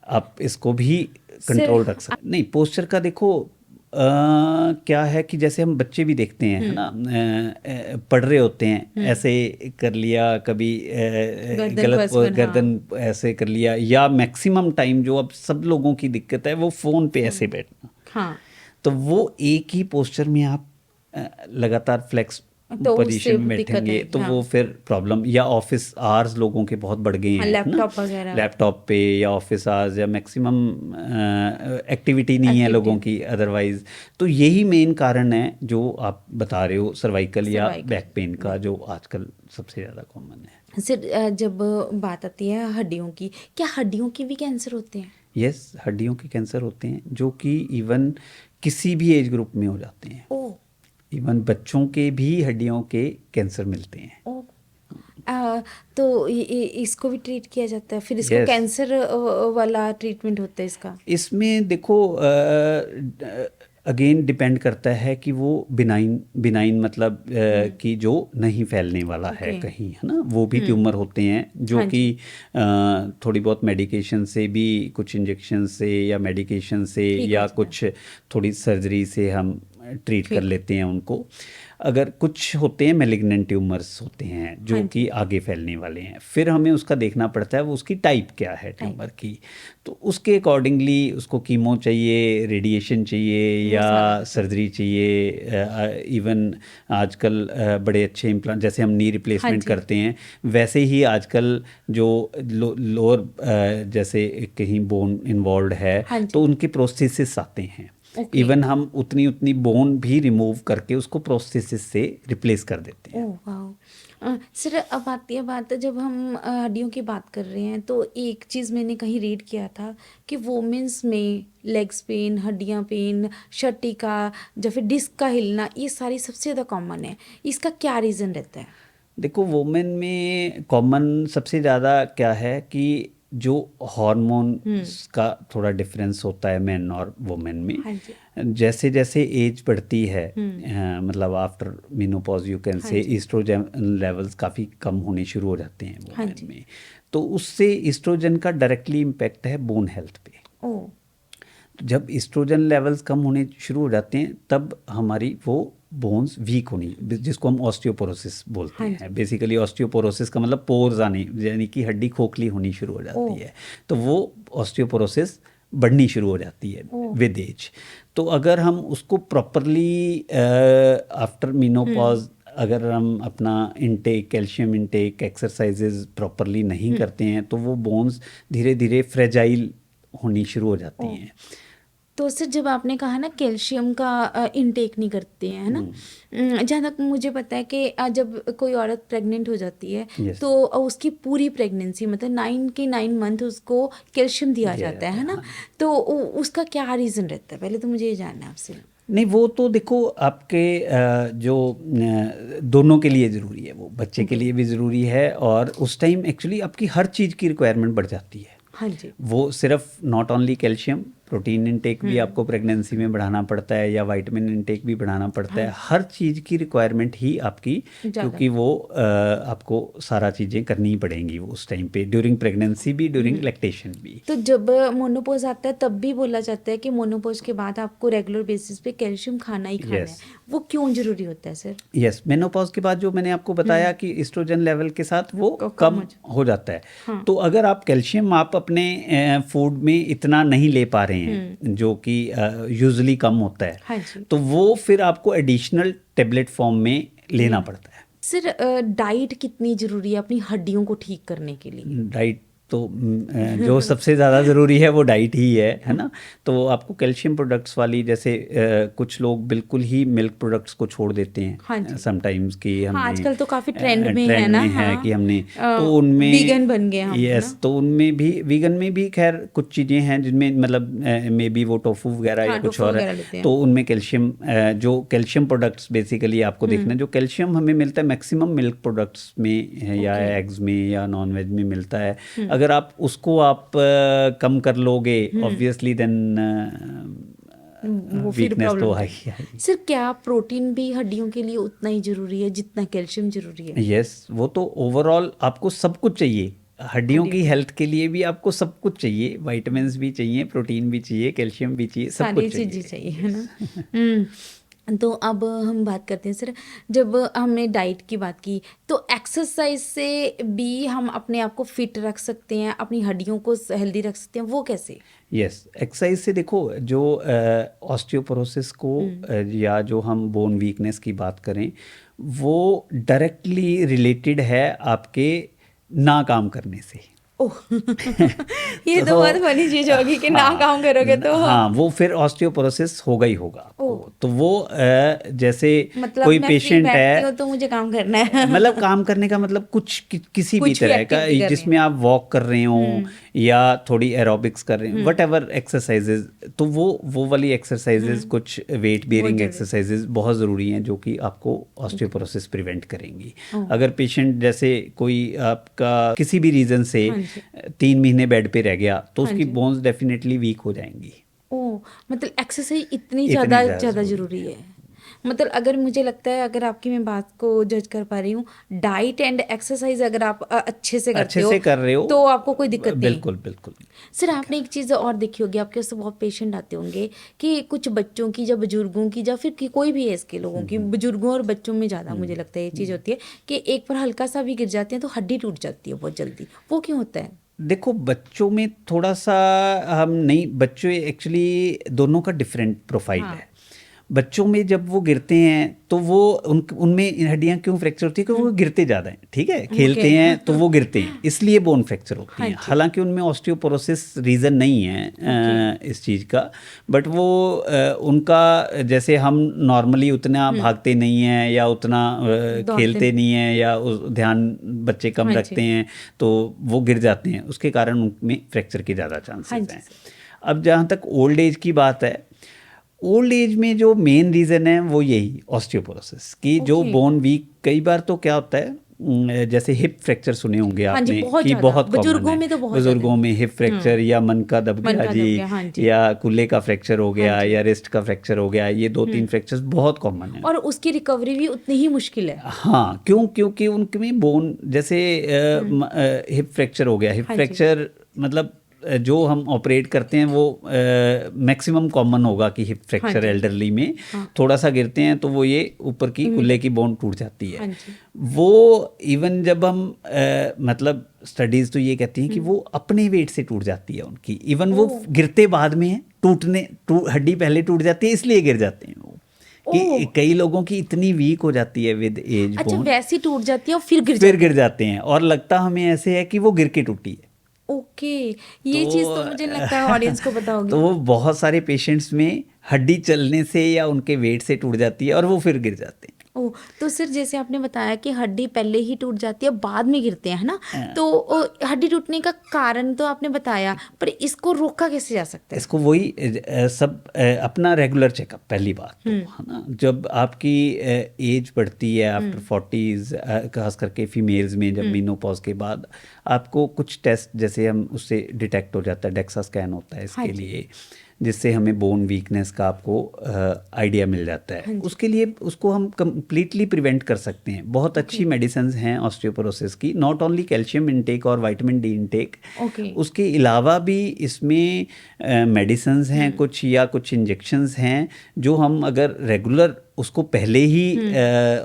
आप इसको भी कंट्रोल रख सकते। नहीं, पोस्चर का देखो क्या है कि जैसे हम बच्चे भी देखते हैं, है ना, पढ़ रहे होते हैं, ऐसे कर लिया कभी, गलत गर्दन ऐसे कर लिया, या मैक्सिमम टाइम जो अब सब लोगों की दिक्कत है वो फ़ोन पे ऐसे बैठना। हाँ, तो वो एक ही पोस्चर में आप लगातार फ्लेक्स तो पोजीशन में बैठेंगे तो वो फिर प्रॉब्लम, या ऑफिस आवर्स लोगों के बहुत बढ़ गए हैं, लैपटॉप वगैरह, लैपटॉप पे या ऑफिस आवर्स, या मैक्सिमम एक्टिविटी नहीं है लोगों की अदरवाइज। तो यही मेन कारण है जो आप बता रहे हो, सर्वाइकल या बैक पेन का, जो आजकल सबसे ज़्यादा कॉमन है। सर जब बात आती है हड्डियों की, क्या हड्डियों के भी कैंसर होते हैं? यस, हड्डियों के कैंसर होते हैं जो कि इवन किसी भी एज ग्रुप में हो जाते हैं। इवन बच्चों के भी हड्डियों के कैंसर मिलते हैं। तो इसको भी ट्रीट किया जाता है, फिर इसको कैंसर वाला ट्रीटमेंट होता है इसका? इसमें देखो अगेन डिपेंड करता है कि वो बिनाइन मतलब कि जो नहीं फैलने वाला है कहीं, है ना, वो भी ट्यूमर होते हैं जो कि थोड़ी बहुत मेडिकेशन से भी, कुछ इंजेक्शन से या मेडिकेशन से या कुछ थोड़ी सर्जरी से हम ट्रीट कर लेते हैं उनको। अगर कुछ होते हैं मैलिग्नेंट ट्यूमर्स होते हैं जो कि आगे फैलने वाले हैं, फिर हमें उसका देखना पड़ता है वो उसकी टाइप क्या है ट्यूमर की, तो उसके अकॉर्डिंगली उसको कीमो चाहिए, रेडिएशन चाहिए या सर्जरी चाहिए। इवन आजकल बड़े अच्छे इम्प्लांट, जैसे हम नी रिप्लेसमेंट करते हैं वैसे ही आजकल जो लोअर जैसे कहीं बोन इन्वॉल्व है तो उनके प्रोस्थेसिस आते हैं। इवन हम उतनी बोन भी रिमूव करके उसको प्रोस्थेसिस से रिप्लेस कर देते हैं। सर अब आती है बात, जब हम हड्डियों की बात कर रहे हैं तो एक चीज़ मैंने कहीं रीड किया था कि वोमेंस में लेग्स पेन, हड्डियां पेन, शर्टिका या फिर डिस्क का हिलना, ये सारी सबसे ज़्यादा कॉमन है। इसका क्या रीज़न रहता है? देखो, वोमेन में कॉमन सबसे ज़्यादा क्या है कि जो हार्मोन का थोड़ा डिफरेंस होता है मैन और वुमेन में। जैसे जैसे एज बढ़ती है, मतलब after menopause you can say, oestrogen levels काफ़ी कम होने शुरू हो जाते हैं वुमेन में। तो उससे ईस्ट्रोजन का डायरेक्टली इम्पैक्ट है बोन हेल्थ पे। तो जब ईस्ट्रोजन लेवल्स कम होने शुरू हो जाते हैं तब हमारी वो बोन्स वीक होनी, जिसको हम ऑस्टियोपोरोसिस बोलते हैं। बेसिकली ऑस्टियोपोरोसिस का मतलब पोर्स आने, यानी कि हड्डी खोखली होनी शुरू हो जाती है। तो वो ऑस्टियोपोरोसिस बढ़नी शुरू हो जाती है विद एज। तो अगर हम उसको प्रॉपरली आफ्टर मेनोपॉज अगर हम अपना intake, calcium intake, exercises properly नहीं करते हैं तो वो बोन्स धीरे धीरे फ्रेजाइल होनी शुरू हो जाती हैं। तो सर जब आपने कहा ना कैल्शियम का इंटेक नहीं करते हैं, है ना, जहाँ तक मुझे पता है कि जब कोई औरत प्रेग्नेंट हो जाती है तो उसकी पूरी प्रेगनेंसी मतलब 9 के 9 मंथ उसको कैल्शियम दिया जाता है ना, तो उसका क्या रीज़न रहता है? पहले तो मुझे ये जानना है आपसे। नहीं, वो तो देखो आपके जो दोनों के लिए ज़रूरी है, वो बच्चे के लिए भी ज़रूरी है, और उस टाइम एक्चुअली आपकी हर चीज़ की रिक्वायरमेंट बढ़ जाती है। वो सिर्फ not only calcium, protein intake भी आपको प्रेगनेंसी में बढ़ाना पड़ता है, या विटामिन इंटेक भी बढ़ाना पड़ता है। हर चीज़ की रिक्वायरमेंट ही आपकी, क्योंकि वो आपको सारा चीज़ें करनी पड़ेंगी वो उस टाइम पे, ड्यूरिंग प्रेगनेंसी भी, ड्यूरिंग लैक्टेशन भी। तो जब मोनोपोज आता है तब भी बोला जाता है कि मोनोपोज के बाद आपको रेगुलर बेसिस पे कैल्शियम खाना ही खाना है। वो क्यों जरूरी होता है सर? यस, मेनोपॉज के बाद जो मैंने आपको बताया कि एस्ट्रोजन लेवल के साथ वो कम हो जाता है। तो अगर आप कैल्शियम आप अपने फूड में इतना नहीं ले पा रहे हैं जो कि यूजुअली कम होता है, तो वो फिर आपको एडिशनल टेबलेट फॉर्म में लेना पड़ता है। सर डाइट कितनी ज़रूरी है अपनी हड्डियों को ठीक करने के लिए? डाइट तो जो सबसे ज़्यादा ज़रूरी है वो डाइट ही है ना। तो आपको कैल्शियम प्रोडक्ट्स वाली, जैसे कुछ लोग बिल्कुल ही मिल्क प्रोडक्ट्स को छोड़ देते हाँ हैं जी। समटाइम्स कि हाँ, हमने आजकल तो काफ़ी ट्रेंड में है ट्रेंड ना। में है हाँ, कि हमने, तो उनमें वीगन बन गए हम, है यस, ना। तो उनमें भी, वीगन में भी खैर कुछ चीज़ें हैं जिनमें मतलब मे बी वो टोफू वगैरह या हाँ, कुछ टोफू और है, वगैरह लेते तो हैं। उनमें कैल्शियम, जो कैल्शियम प्रोडक्ट्स बेसिकली आपको देखना है, जो कैल्शियम हमें मिलता है मैक्सिमम मिल्क प्रोडक्ट्स में है या ओके। एग्स में या नॉन वेज में मिलता है। अगर आप उसको आप कम कर लोगे ऑब्वियसली देन वो फिर वीकनेस प्रॉब्लम तो होता आई है। आई। सिर्फ क्या प्रोटीन भी हड्डियों के लिए उतना ही जरूरी है जितना कैल्शियम जरूरी है यस, वो तो ओवरऑल आपको सब कुछ चाहिए, हड्डियों हड्डियों की के लिए? हेल्थ के लिए भी आपको सब कुछ चाहिए, विटामिन्स भी चाहिए, प्रोटीन भी चाहिए, कैल्शियम भी चाहिए, सब सारी कुछ चीज़ें चाहिए। चाहिए, है यस। ना। तो अब हम बात करते हैं सर, जब हमने डाइट की बात की, तो एक्सरसाइज से भी हम अपने आप को फिट रख सकते हैं, अपनी हड्डियों को हेल्दी रख सकते हैं, वो कैसे? यस, एक्सरसाइज से देखो, जो ऑस्टियोपोरोसिस को या जो हम बोन वीकनेस की बात करें, वो डायरेक्टली रिलेटेड है आपके ना काम करने से। ओह ये तो बहुत तो फनी चीज़ होगी कि ना हाँ, काम करोगे तो। हाँ, वो फिर ऑस्टियोपोरोसिस होगा ही होगा ओह, आपको। तो वो जैसे मतलब कोई मैं फ्री पेशेंट बैठती हूँ है, तो मुझे काम करना है। मतलब काम करने का मतलब किसी भी कुछ भी तरह का, एक्टिविटी करनी है। जिसमें आप वॉक कर रहे हो या थोड़ी एरोबिक्स कर रहे हो, वट एवर एक्सरसाइजेज, तो वो वाली एक्सरसाइजेज, कुछ वेट बहुत बेयरिंग जरूरी। एक्सरसाइजेज बहुत ज़रूरी हैं जो कि आपको ऑस्टियोपोरोसिस प्रिवेंट करेंगी। ओह, अगर पेशेंट जैसे कोई आपका किसी भी रीज़न से हाँ जी, 3 महीने बेड पे रह गया, तो हाँ उसकी जी। बोन्स डेफिनेटली वीक हो जाएंगी। ओह! मतलब एक्सरसाइज़ इतनी इतनी ज़्यादा ज़्यादा ज़्यादा ज़रूरी ज़रूरी है। है। मतलब अगर मुझे लगता है, अगर आपकी मैं बात को जज कर पा रही हूँ, डाइट एंड एक्सरसाइज़ अगर आप अच्छे से करते अच्छे से हो, कर रहे हो, तो आपको कोई दिक्कत नहीं। बिल्कुल बिल्कुल। सर, आपने एक चीज़ और देखी होगी, आपके पास तो बहुत पेशेंट आते होंगे कि कुछ बच्चों की या बुजुर्गों की या फिर कि कोई भी एज के लोगों की, बुजुर्गों और बच्चों में ज़्यादा मुझे लगता है ये चीज़ होती है कि एक बार हल्का सा भी गिर जाते हैं तो हड्डी टूट जाती है बहुत जल्दी। वो क्यों होता है? देखो, बच्चों में थोड़ा सा, हम नहीं, बच्चों एक्चुअली दोनों का डिफरेंट प्रोफाइल हाँ। है। बच्चों में जब वो गिरते हैं तो वो उनमें हड्डियां क्यों फ्रैक्चर होती है, क्योंकि वो गिरते ज़्यादा हैं, ठीक है, ओके। खेलते हैं तो वो गिरते हैं, इसलिए बोन फ्रैक्चर होती हाँ हैं। जी। हालांकि उनमें ऑस्टियोपोरोसिस रीज़न नहीं है ओके। इस चीज़ का, बट वो उनका, जैसे हम नॉर्मली उतना भागते नहीं हैं या उतना दौड़ते खेलते नहीं। नहीं हैं या ध्यान बच्चे कम हाँ रखते जी। हैं, तो वो गिर जाते हैं, उसके कारण उनमें फ्रैक्चर के ज़्यादा हाँ चांसेस जी हैं। सर। अब जहाँ तक ओल्ड एज की बात है, ओल्ड एज में जो मेन रीज़न है वो यही ऑस्टियोपोरोसिस की, जो ओके। बोन वीक, कई बार तो क्या होता है, जैसे हिप फ्रैक्चर सुने होंगे हाँ जी, आपने बहुत कि ज़्यादा। बहुत कॉमन बुजुर्गों है। में तो बहुत ज़्यादा बुजुर्गों है। में हिप फ्रैक्चर या मन का दब मन गया का जी, दब गया, हाँ जी। या कूल्हे का फ्रैक्चर हो हाँ गया जी। या रिस्ट का फ्रैक्चर हो गया, ये 2-3 फ्रैक्चर्स बहुत कॉमन है। और उसकी रिकवरी भी उतनी ही मुश्किल है। हाँ, क्यों? क्योंकि उनमें बोन, जैसे हिप फ्रैक्चर हो गया, हिप हाँ जी। फ्रैक्चर मतलब जो हम ऑपरेट करते हैं वो मैक्सिमम कॉमन होगा कि हिप हाँ फ्रैक्चर जी। एल्डरली में हाँ। थोड़ा सा गिरते हैं तो वो ये ऊपर की मिडल। कुल्ले की बोन टूट जाती है। हाँ जी। वो इवन जब हम मतलब स्टडीज़ तो ये कहती हैं कि वो अपने वेट से टूट जाती है उनकी, इवन वो ओह! गिरते बाद में है, हड्डी पहले टूट जाती है इसलिए गिर जाते हैं वो। ओह! कि कई लोगों की इतनी वीक हो जाती है विद एज अच्छा, बोन, वैसी टूट जाती है और फिर गिर फिर जाती गिर है। जाते हैं और लगता हमें ऐसे है कि वो गिर के टूटी है। ओके, तो ये चीज़ तो मुझे लगता है ऑडियंस को पता तो होगी। वो बहुत सारे पेशेंट्स में हड्डी चलने से या उनके वेट से टूट जाती है और वो फिर गिर जाते हैं। ओह! तो सर, जैसे आपने बताया कि हड्डी पहले ही टूट जाती है, बाद में गिरते हैं, है ना? तो हड्डी टूटने का कारण तो आपने बताया, पर इसको रोका कैसे जा सकता है? इसको वही सब अपना रेगुलर चेकअप, पहली बात तो, है ना, जब आपकी एज बढ़ती है आफ्टर 40s, खास करके फीमेल्स में जब मीनोपॉज के बाद, आपको कुछ टेस्ट, जैसे हम उससे डिटेक्ट हो जाता है, डेक्सा स्कैन होता है हाँ इसके जी। लिए, जिससे हमें बोन वीकनेस का आपको आइडिया मिल जाता है। हाँ जी। उसके लिए उसको हम कम्प्लीटली प्रिवेंट कर सकते हैं। बहुत अच्छी मेडिसिन हैं ऑस्टियोपोरोसिस की, नॉट ओनली कैल्शियम इनटेक और विटामिन डी इनटेक, ओके। उसके अलावा भी इसमें मेडिसिन्स हैं कुछ, या कुछ इंजेक्शंस हैं जो हम अगर रेगुलर उसको पहले ही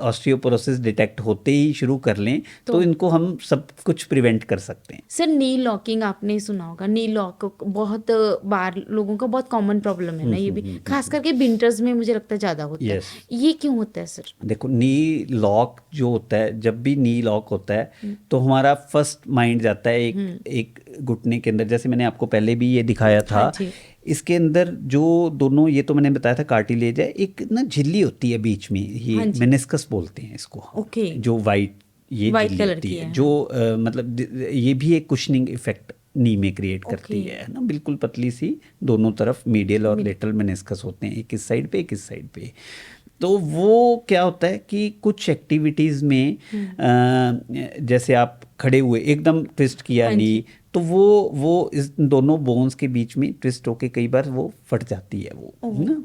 ऑस्टियोपोरोसिस डिटेक्ट होते ही शुरू कर लें तो इनको हम सब कुछ प्रिवेंट कर सकते हैं। सर नी लॉकिंग आपने सुना होगा, नी लॉक बहुत बार लोगों का बहुत कॉमन प्रॉब्लम है ना, ये भी खास करके विंटर्स में मुझे लगता है ज़्यादा होता है। Yes. ये क्यों होता है सर? देखो, नी लॉक जो होता है, जब भी नी लॉक होता है तो हमारा फर्स्ट माइंड जाता है एक घुटने के अंदर, जैसे मैंने आपको पहले भी ये दिखाया था। हाँ जी। इसके अंदर जो दोनों, ये तो मैंने बताया था कार्टिलेज है, एक ना झिल्ली होती है बीच में, ये हाँ जी। मेनिस्कस बोलते हैं इसको। ओके। जो वाइट ये White झिल्ली कलर होती की है, है, जो मतलब ये भी एक कुशनिंग इफेक्ट नी में क्रिएट करती ओके। है ना, बिल्कुल पतली सी, दोनों तरफ मीडियल और लेटरल मेनिस्कस होते हैं, एक इस साइड पे एक इस साइड पे। तो वो क्या होता है कि कुछ एक्टिविटीज़ में जैसे आप खड़े हुए एकदम ट्विस्ट किया हाँ नी, जी। तो वो इस दोनों बोन्स के बीच में ट्विस्ट होके कई बार वो फट जाती है, वो है ना,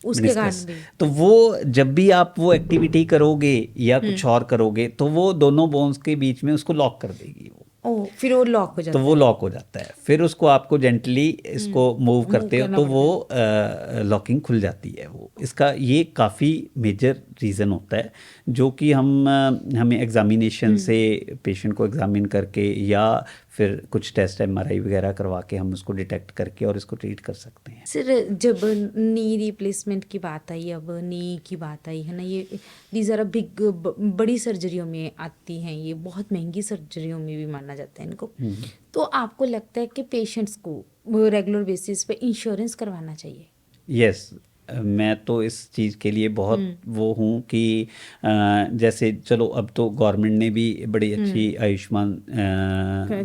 उसके कारण meniscus। भी। तो वो जब भी आप वो एक्टिविटी करोगे या कुछ और करोगे तो वो दोनों बोन्स के बीच में उसको लॉक कर देगी वो, ओह, फिर वो लॉक हो तो जाता वो लॉक हो जाता है। फिर उसको आपको जेंटली इसको मूव करते हो करना तो पड़ता वो लॉकिंग खुल जाती है। वो इसका ये काफ़ी मेजर रीज़न होता है, जो कि हमें एग्जामिनेशन से पेशेंट को एग्जामिन करके या फिर कुछ टेस्ट एमआरआई वगैरह करवा के हम उसको डिटेक्ट करके और इसको ट्रीट कर सकते हैं। सर जब नी रिप्लेसमेंट की बात आई, अब नी की बात आई है ना, ये दीज आर बिग, बड़ी सर्जरियों में आती हैं, ये बहुत महंगी सर्जरियों में भी माना जाता है इनको। तो आपको लगता है कि पेशेंट्स को रेगुलर बेसिस पे इंश्योरेंस करवाना चाहिए? यस, मैं तो इस चीज़ के लिए बहुत वो हूँ कि जैसे चलो अब तो गवर्नमेंट ने भी बड़ी अच्छी आयुष्मान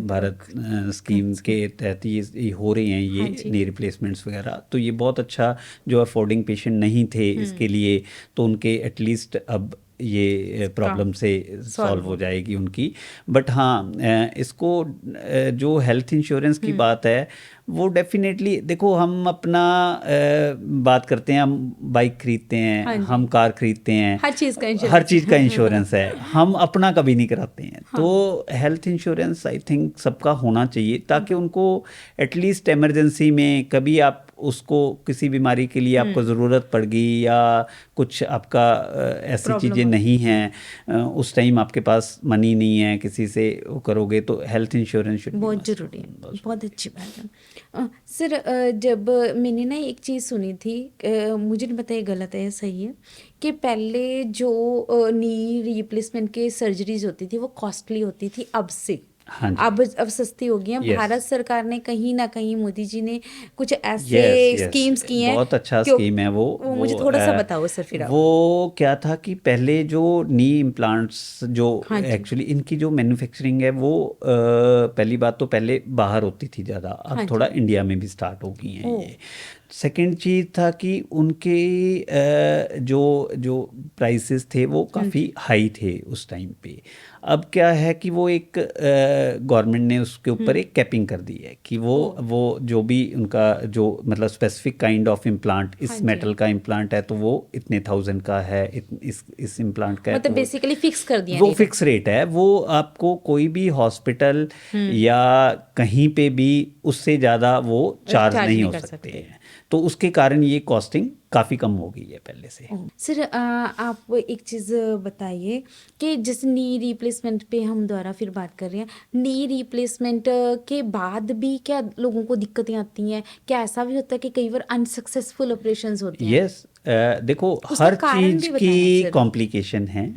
भारत स्कीम के तहत ये हो रही हैं हाँ ये जी। नी रिप्लेसमेंट्स वगैरह। तो ये बहुत अच्छा, जो अफोर्डिंग पेशेंट नहीं थे इसके लिए, तो उनके एटलीस्ट अब ये प्रॉब्लम से सॉल्व हो जाएगी उनकी। बट हाँ, इसको जो हेल्थ इंश्योरेंस की बात है वो डेफिनेटली, देखो हम अपना बात करते हैं, हम बाइक खरीदते हैं, हाँ जी। हम कार खरीदते हैं, हर चीज़ का हर इंश्योरेंस चीज़ का इंश्योरेंस है, हम अपना कभी नहीं कराते हैं। तो हेल्थ इंश्योरेंस आई थिंक सबका होना चाहिए, ताकि उनको एटलीस्ट इमरजेंसी में कभी आप उसको किसी बीमारी के लिए आपको ज़रूरत पड़ गई या कुछ आपका ऐसी Problem चीज़ें हो नहीं हैं, उस टाइम आपके पास मनी नहीं है, किसी से वो करोगे, तो हेल्थ इंश्योरेंस शुड बहुत ज़रूरी है, बहुत अच्छी बात है। सर जब मैंने ना एक चीज़ सुनी थी, मुझे नहीं पता ये गलत है या सही है, कि पहले जो नी रिप्लेसमेंट के सर्जरीज होती थी वो कॉस्टली होती थी अब से, हाँ जी। अब सस्ती हो गई हैं। Yes. भारत सरकार ने कहीं ना कहीं, मोदी जी ने कुछ ऐसे यस यस, स्कीम्स की हैं। बहुत अच्छा क्यों- स्कीम है वो मुझे थोड़ा सा बताओ सर फिर आप। वो क्या था कि पहले जो नी इम्प्लांट्स जो हाँ जी। एक्चुअली इनकी जो मैन्युफैक्चरिंग है वो पहली बात तो पहले बाहर होती थी ज़्यादा, अब हाँ थोड़ा इंडिया में भी स्टार्ट हो गई हैं ओह। ये। सेकंड चीज़ था कि उनके जो जो प्राइसेस थे वो काफ़ी हाई थे उस टाइम पे। अब क्या है कि वो एक गवर्नमेंट ने उसके ऊपर एक कैपिंग कर दी है कि वो जो भी उनका जो मतलब स्पेसिफिक काइंड ऑफ इम्प्लांट, हाँ इस जी। मेटल का इम्प्लांट है तो वो इतने 1000 का है, इस इम्प्लांट का है मतलब तो बेसिकली फिक्स कर दिया वो नहीं फिक्स रेट है। वो आपको कोई भी हॉस्पिटल या कहीं पे भी उससे ज़्यादा वो चार्ज चार्ज नहीं नहीं हो कर सकते सकते। हैं, तो उसके कारण ये कॉस्टिंग काफ़ी कम हो गई है पहले से। सर आप एक चीज़ बताइए कि जैसे नी रिप्लेसमेंट पे हम दोबारा फिर बात कर रहे हैं, नी रिप्लेसमेंट के बाद भी क्या लोगों को दिक्कतें आती हैं? क्या ऐसा भी होता है कि कई बार अनसक्सेसफुल ऑपरेशंस होते हैं? यस, देखो उसका हर कारण चीज़ भी बताएं की सर। कॉम्प्लिकेशन है,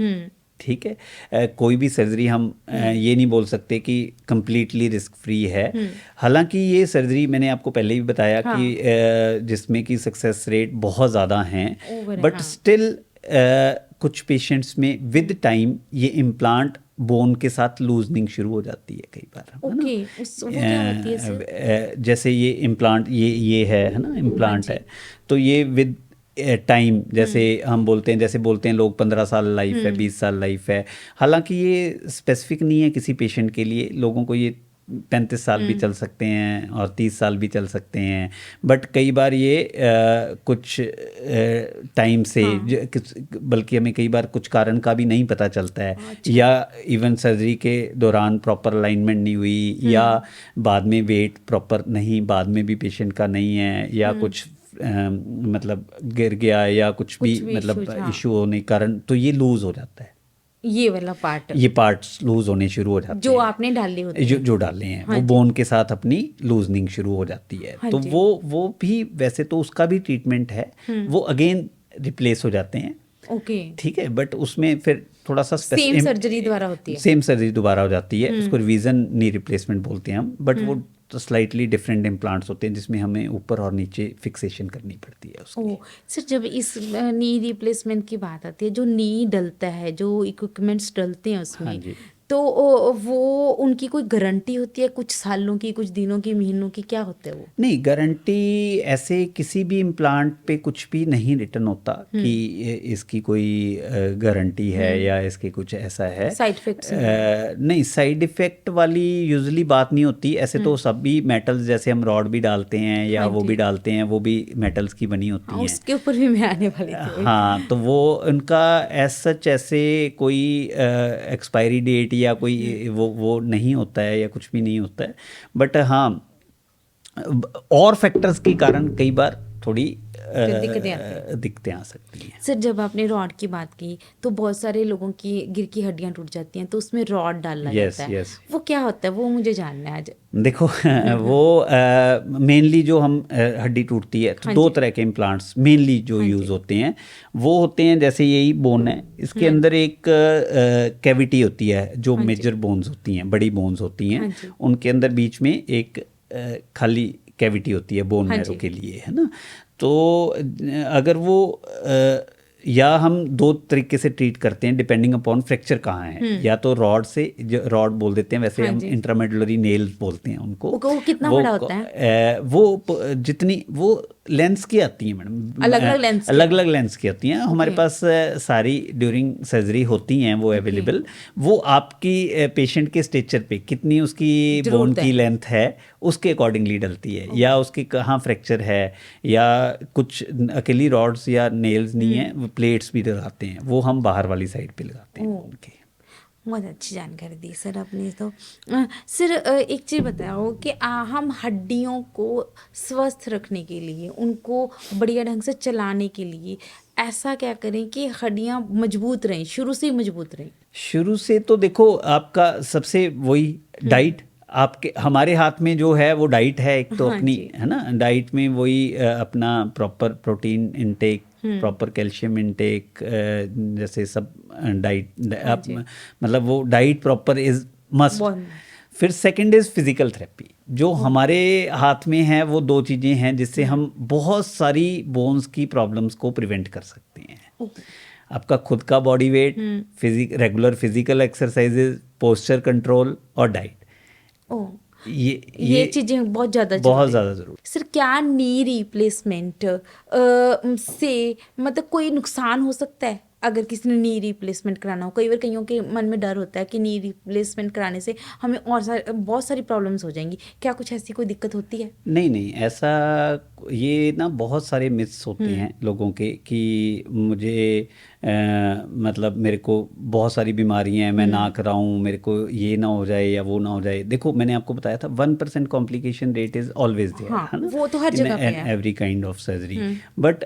ठीक है। कोई भी सर्जरी हम ये नहीं बोल सकते कि कंप्लीटली रिस्क फ्री है। हालांकि ये सर्जरी मैंने आपको पहले भी बताया हाँ। कि जिसमें कि सक्सेस रेट बहुत ज़्यादा हैं, Over है, बट हाँ। स्टिल कुछ पेशेंट्स में विद टाइम ये इम्प्लांट बोन के साथ लूजनिंग शुरू हो जाती है कई बार, है ना। ओके, वो क्या होती है सर? जैसे ये इम्प्लांट ये है ना, इम्प्लांट जी। है, तो ये विद टाइम, जैसे हम बोलते हैं लोग 15 साल लाइफ है, 20 साल लाइफ है। हालांकि ये स्पेसिफिक नहीं है किसी पेशेंट के लिए, लोगों को ये 35 साल भी चल सकते हैं और 30 साल भी चल सकते हैं। बट कई बार ये कुछ टाइम से बल्कि हमें कई बार कुछ कारण का भी नहीं पता चलता है, या इवन सर्जरी के दौरान प्रॉपर अलाइनमेंट नहीं हुई, या बाद में वेट प्रॉपर नहीं, बाद में भी पेशेंट का नहीं है, या कुछ मतलब गिर गया या कुछ भी कुछ भी मतलब issues, हाँ। इशू होने के कारण तो ये लूज हो जाता है, ये वाला पार्ट ये पार्ट्स लूज होने शुरू हो जाते जो हैं, आपने डाले होते जो हैं। जो डाले हैं हाँ वो जी। बोन के साथ अपनी लूजनिंग शुरू हो जाती है। हाँ तो जी। वो भी वैसे तो उसका भी ट्रीटमेंट है, वो अगेन रिप्लेस हो जाते हैं, ओके। ठीक है, बट उसमें फिर थोड़ा सा सेम सर्जरी दोबारा होती है। सेम सर्जरी दोबारा हो जाती है, उसको रिवीजन नी रिप्लेसमेंट बोलते हैं हम, बट वो तो स्लाइटली डिफरेंट इम्प्लांट्स होते हैं जिसमें हमें ऊपर और नीचे फिक्सेशन करनी पड़ती है उसकी। ओह सर, जब इस नी रिप्लेसमेंट की बात आती है, जो नी डलता है, जो इक्विपमेंट्स डलते हैं हाँ उसमें, जी। तो वो उनकी कोई गारंटी होती है, कुछ सालों की, कुछ दिनों की, महीनों की, क्या होता है वो? नहीं, गारंटी ऐसे किसी भी इम्प्लांट पे कुछ भी नहीं रिटर्न होता कि इसकी कोई गारंटी है या इसके कुछ ऐसा है। साइड इफेक्ट्स नहीं, साइड इफेक्ट वाली यूजुअली बात नहीं होती। ऐसे तो सभी मेटल्स, जैसे हम रॉड भी डालते हैं या हाँ वो जी। भी डालते हैं, वो भी मेटल्स की बनी हाँ, होती हैं। उसके ऊपर भी मैं आने वाली थी। हाँ, तो वो उनका एज सच ऐसे कोई एक्सपायरी डेट या कोई वो नहीं होता है या कुछ भी नहीं होता है, बट हाँ और फैक्टर्स के कारण कई बार थोड़ी दिक्कतें आती हैं। दिक्कतें आ सकती हैं। सर, जब आपने रॉड की बात की तो बहुत सारे लोगों की गिर की हड्डियां टूट जाती हैं, तो उसमें रॉड डाला यस जाता है। यस, वो क्या होता है, वो मुझे जानना है आज। देखो वो मेनली जो हम हड्डी टूटती है तो हाँ दो जी। तरह के इम्प्लांट्स मेनली जो हाँ यूज़ जी। होते हैं, वो होते हैं जैसे यही बोन है, इसके अंदर एक कैविटी होती है जो हाँ जी। मेजर बोन्स होती हैं, बड़ी बोन्स होती हाँ हैं, जी। उनके अंदर बीच में एक खाली कैविटी होती है बोन हाँ मैरो जी। के लिए, है ना। तो अगर वो या हम दो तरीके से ट्रीट करते हैं डिपेंडिंग अपॉन फ्रैक्चर कहाँ है, या तो रॉड से, जो रॉड बोल देते हैं वैसे हाँ हम जी। इंट्रामेडुलरी नेल्स बोलते हैं उनको। वो कितना बड़ा होता है? जितनी वो लेंस की आती है मैडम, अलग अलग लेंस अलग अलग लेंस की आती हैं हमारे ओके। पास, सारी ड्यूरिंग सर्जरी होती हैं वो अवेलेबल। वो आपकी पेशेंट के स्टेचर पे कितनी उसकी बोन जरूरत की है। लेंथ है उसके अकॉर्डिंगली डलती है, या उसके कहाँ फ्रैक्चर है, या कुछ अकेली रॉड्स या नेल्स नहीं है, वो प्लेट्स भी लगाते हैं, वो हम बाहर वाली साइड पे लगाते हैं ओह। उनके। बहुत अच्छी जानकारी दी सर आपने। तो सर, एक चीज़ बताओ कि हम हड्डियों को स्वस्थ रखने के लिए, उनको बढ़िया ढंग से चलाने के लिए ऐसा क्या करें कि हड्डियां मजबूत रहें, शुरू से ही मजबूत रहें? शुरू से तो देखो आपका सबसे वही डाइट, आपके हमारे हाथ में जो है वो डाइट है, एक तो हाँ अपनी, जी। है ना, डाइट में वही अपना proper protein intake, proper calcium intake, जैसे सब डाइट आप जी। मतलब वो डाइट प्रॉपर इज मस्ट। बहुत। फिर सेकंड इज फिजिकल थेरेपी, जो हमारे हाथ में है, वो दो चीज़ें हैं जिससे हम बहुत सारी बोन्स की प्रॉब्लम्स को प्रिवेंट कर सकते हैं। आपका खुद का body weight, regular physical exercises, posture control और डाइट, ओह, ये चीज़ें बहुत ज़्यादा बहुत जरूरी है। ज़्यादा ज़रूरी। सर, क्या नी रिप्लेसमेंट से मतलब कोई नुकसान हो सकता है अगर किसी ने नी रिप्लेसमेंट कराना हो? कई बार कईयों के मन में डर होता है कि नी रिप्लेसमेंट कराने से हमें और बहुत सारी प्रॉब्लम्स हो जाएंगी। क्या कुछ ऐसी कोई दिक्कत होती है? नहीं नहीं, ऐसा ये ना बहुत सारे मिथ्स होते हैं लोगों के कि मुझे मतलब मेरे को बहुत सारी बीमारियां हैं, मैं ना कराऊं, मेरे को ये ना हो जाए या वो ना हो जाए। देखो मैंने आपको बताया था 1% complication rate is always there, हाँ, है ना, वो तो हर जगह पे है। Every kind of surgery, but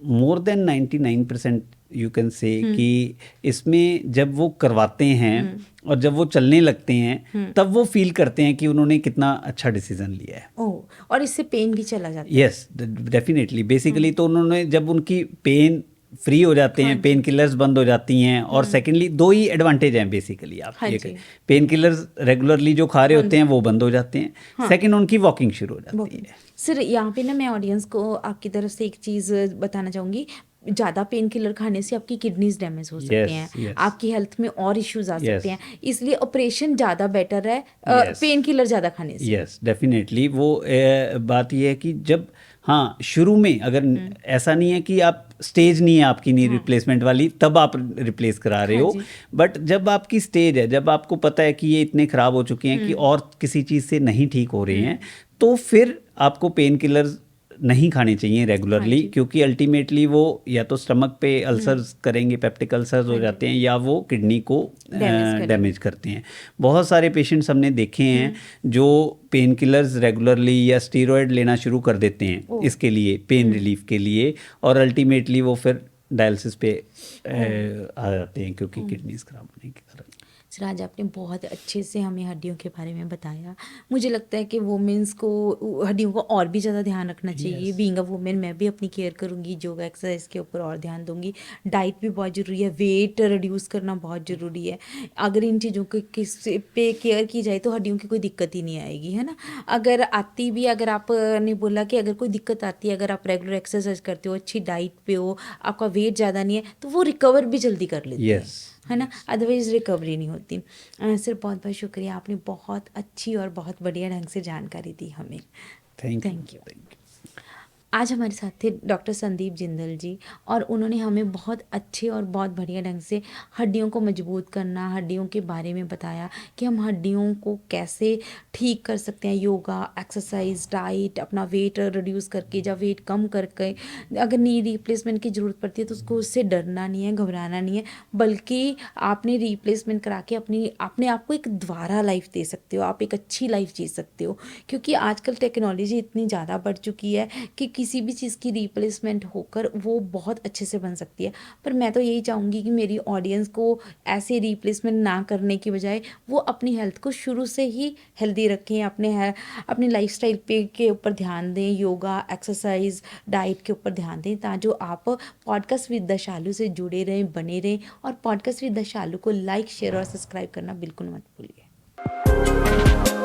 more than 99% you can say कि इसमें जब वो करवाते हैं और जब वो चलने लगते हैं तब वो फील करते हैं कि उन्होंने कितना अच्छा डिसीजन लिया है। ओह, और इससे पेन भी चला जाता है? Yes, definitely. बेसिकली तो उन्होंने जब उनकी पेन फ्री हो जाते हैं, पेन किलर्स बंद हो जाती हैं, और सेकेंडली दो ही एडवांटेज हैं बेसिकली। आप हाँ ये जी। पेन किलर्स रेगुलरली जो खा रहे होते हैं वो बंद हो जाते हैं, सेकंड उनकी वॉकिंग शुरू हो जाती है। सर, यहाँ पे ना मैं ऑडियंस को आपकी तरफ से एक चीज़ बताना चाहूँगी। ज़्यादा पेन किलर खाने से आपकी किडनीज डैमेज हो सकती हैं, yes. आपकी हेल्थ में और इश्यूज आ Yes. सकते हैं, इसलिए ऑपरेशन ज़्यादा बेटर है Yes. पेन किलर ज़्यादा खाने से। Yes, definitely. वो बात ये है कि जब, हाँ, शुरू में अगर ऐसा नहीं है कि आप स्टेज नहीं है आपकी नी रिप्लेसमेंट वाली तब आप रिप्लेस करा रहे हो, बट जब आपकी स्टेज है, जब आपको पता है कि ये इतने ख़राब हो चुके हैं कि और किसी चीज़ से नहीं ठीक हो रहे हैं, तो फिर आपको पेन किलर्स नहीं खाने चाहिए रेगुलरली, जी। क्योंकि अल्टीमेटली वो या तो स्टमक पे अल्सर्स करेंगे, पेप्टिक अल्सर्स हो जाते हैं, या वो किडनी को डैमेज करेंगे। डैमेज करते हैं। बहुत सारे पेशेंट्स हमने देखे हैं जो पेन किलर्स रेगुलरली या स्टीरॉयड लेना शुरू कर देते हैं ओह। इसके लिए, पेन रिलीफ के लिए, और अल्टीमेटली वो फिर डायलिसिस पे आ जाते हैं क्योंकि किडनीज खराब होने के कारण। सर आज आपने बहुत अच्छे से हमें हड्डियों के बारे में बताया। मुझे लगता है कि वुमेन्स को हड्डियों का और भी ज़्यादा ध्यान रखना चाहिए। बीइंग अ वुमेन मैं भी अपनी केयर करूँगी, योगा एक्सरसाइज के ऊपर और ध्यान दूंगी। डाइट भी बहुत ज़रूरी है, वेट रिड्यूस करना बहुत ज़रूरी है। अगर इन चीज़ों के किस पे केयर की जाए तो हड्डियों की कोई दिक्कत ही नहीं आएगी, है ना। अगर आती भी, अगर आपने बोला कि अगर कोई दिक्कत आती है, अगर आप रेगुलर एक्सरसाइज करते हो, अच्छी डाइट पे हो, आपका वेट ज़्यादा नहीं है, तो वो रिकवर भी जल्दी कर लेते हैं, यस, है ना। अदरवाइज रिकवरी नहीं होती। सर बहुत बहुत शुक्रिया, आपने बहुत अच्छी और बहुत बढ़िया ढंग से जानकारी दी हमें। Thank thank you. यू। आज हमारे साथ थे डॉक्टर संदीप जिंदल जी, और उन्होंने हमें बहुत अच्छे और बहुत बढ़िया ढंग से हड्डियों को मजबूत करना, हड्डियों के बारे में बताया कि हम हड्डियों को कैसे ठीक कर सकते हैं। योगा, एक्सरसाइज, डाइट, अपना वेट रिड्यूस करके या वेट कम करके, अगर नी रिप्लेसमेंट की ज़रूरत पड़ती है तो उसको उससे डरना नहीं है, घबराना नहीं है, बल्कि आपने रिप्लेसमेंट करा के अपने आप को एक दोबारा लाइफ दे सकते हो, आप एक अच्छी लाइफ जी सकते हो। क्योंकि आजकल टेक्नोलॉजी इतनी ज़्यादा बढ़ चुकी है कि किसी भी चीज़ की रिप्लेसमेंट होकर वो बहुत अच्छे से बन सकती है। पर मैं तो यही चाहूँगी कि मेरी ऑडियंस को ऐसे रिप्लेसमेंट ना करने की बजाय वो अपनी हेल्थ को शुरू से ही हेल्दी रखें, अपनी लाइफस्टाइल पे के ऊपर ध्यान दें, योगा, एक्सरसाइज, डाइट के ऊपर ध्यान दें, ताकि आप पॉडकास्ट विद द शालू से जुड़े रहें, बने रहें। और पॉडकास्ट विद द शालू को लाइक, शेयर और सब्सक्राइब करना बिल्कुल मत भूलिए।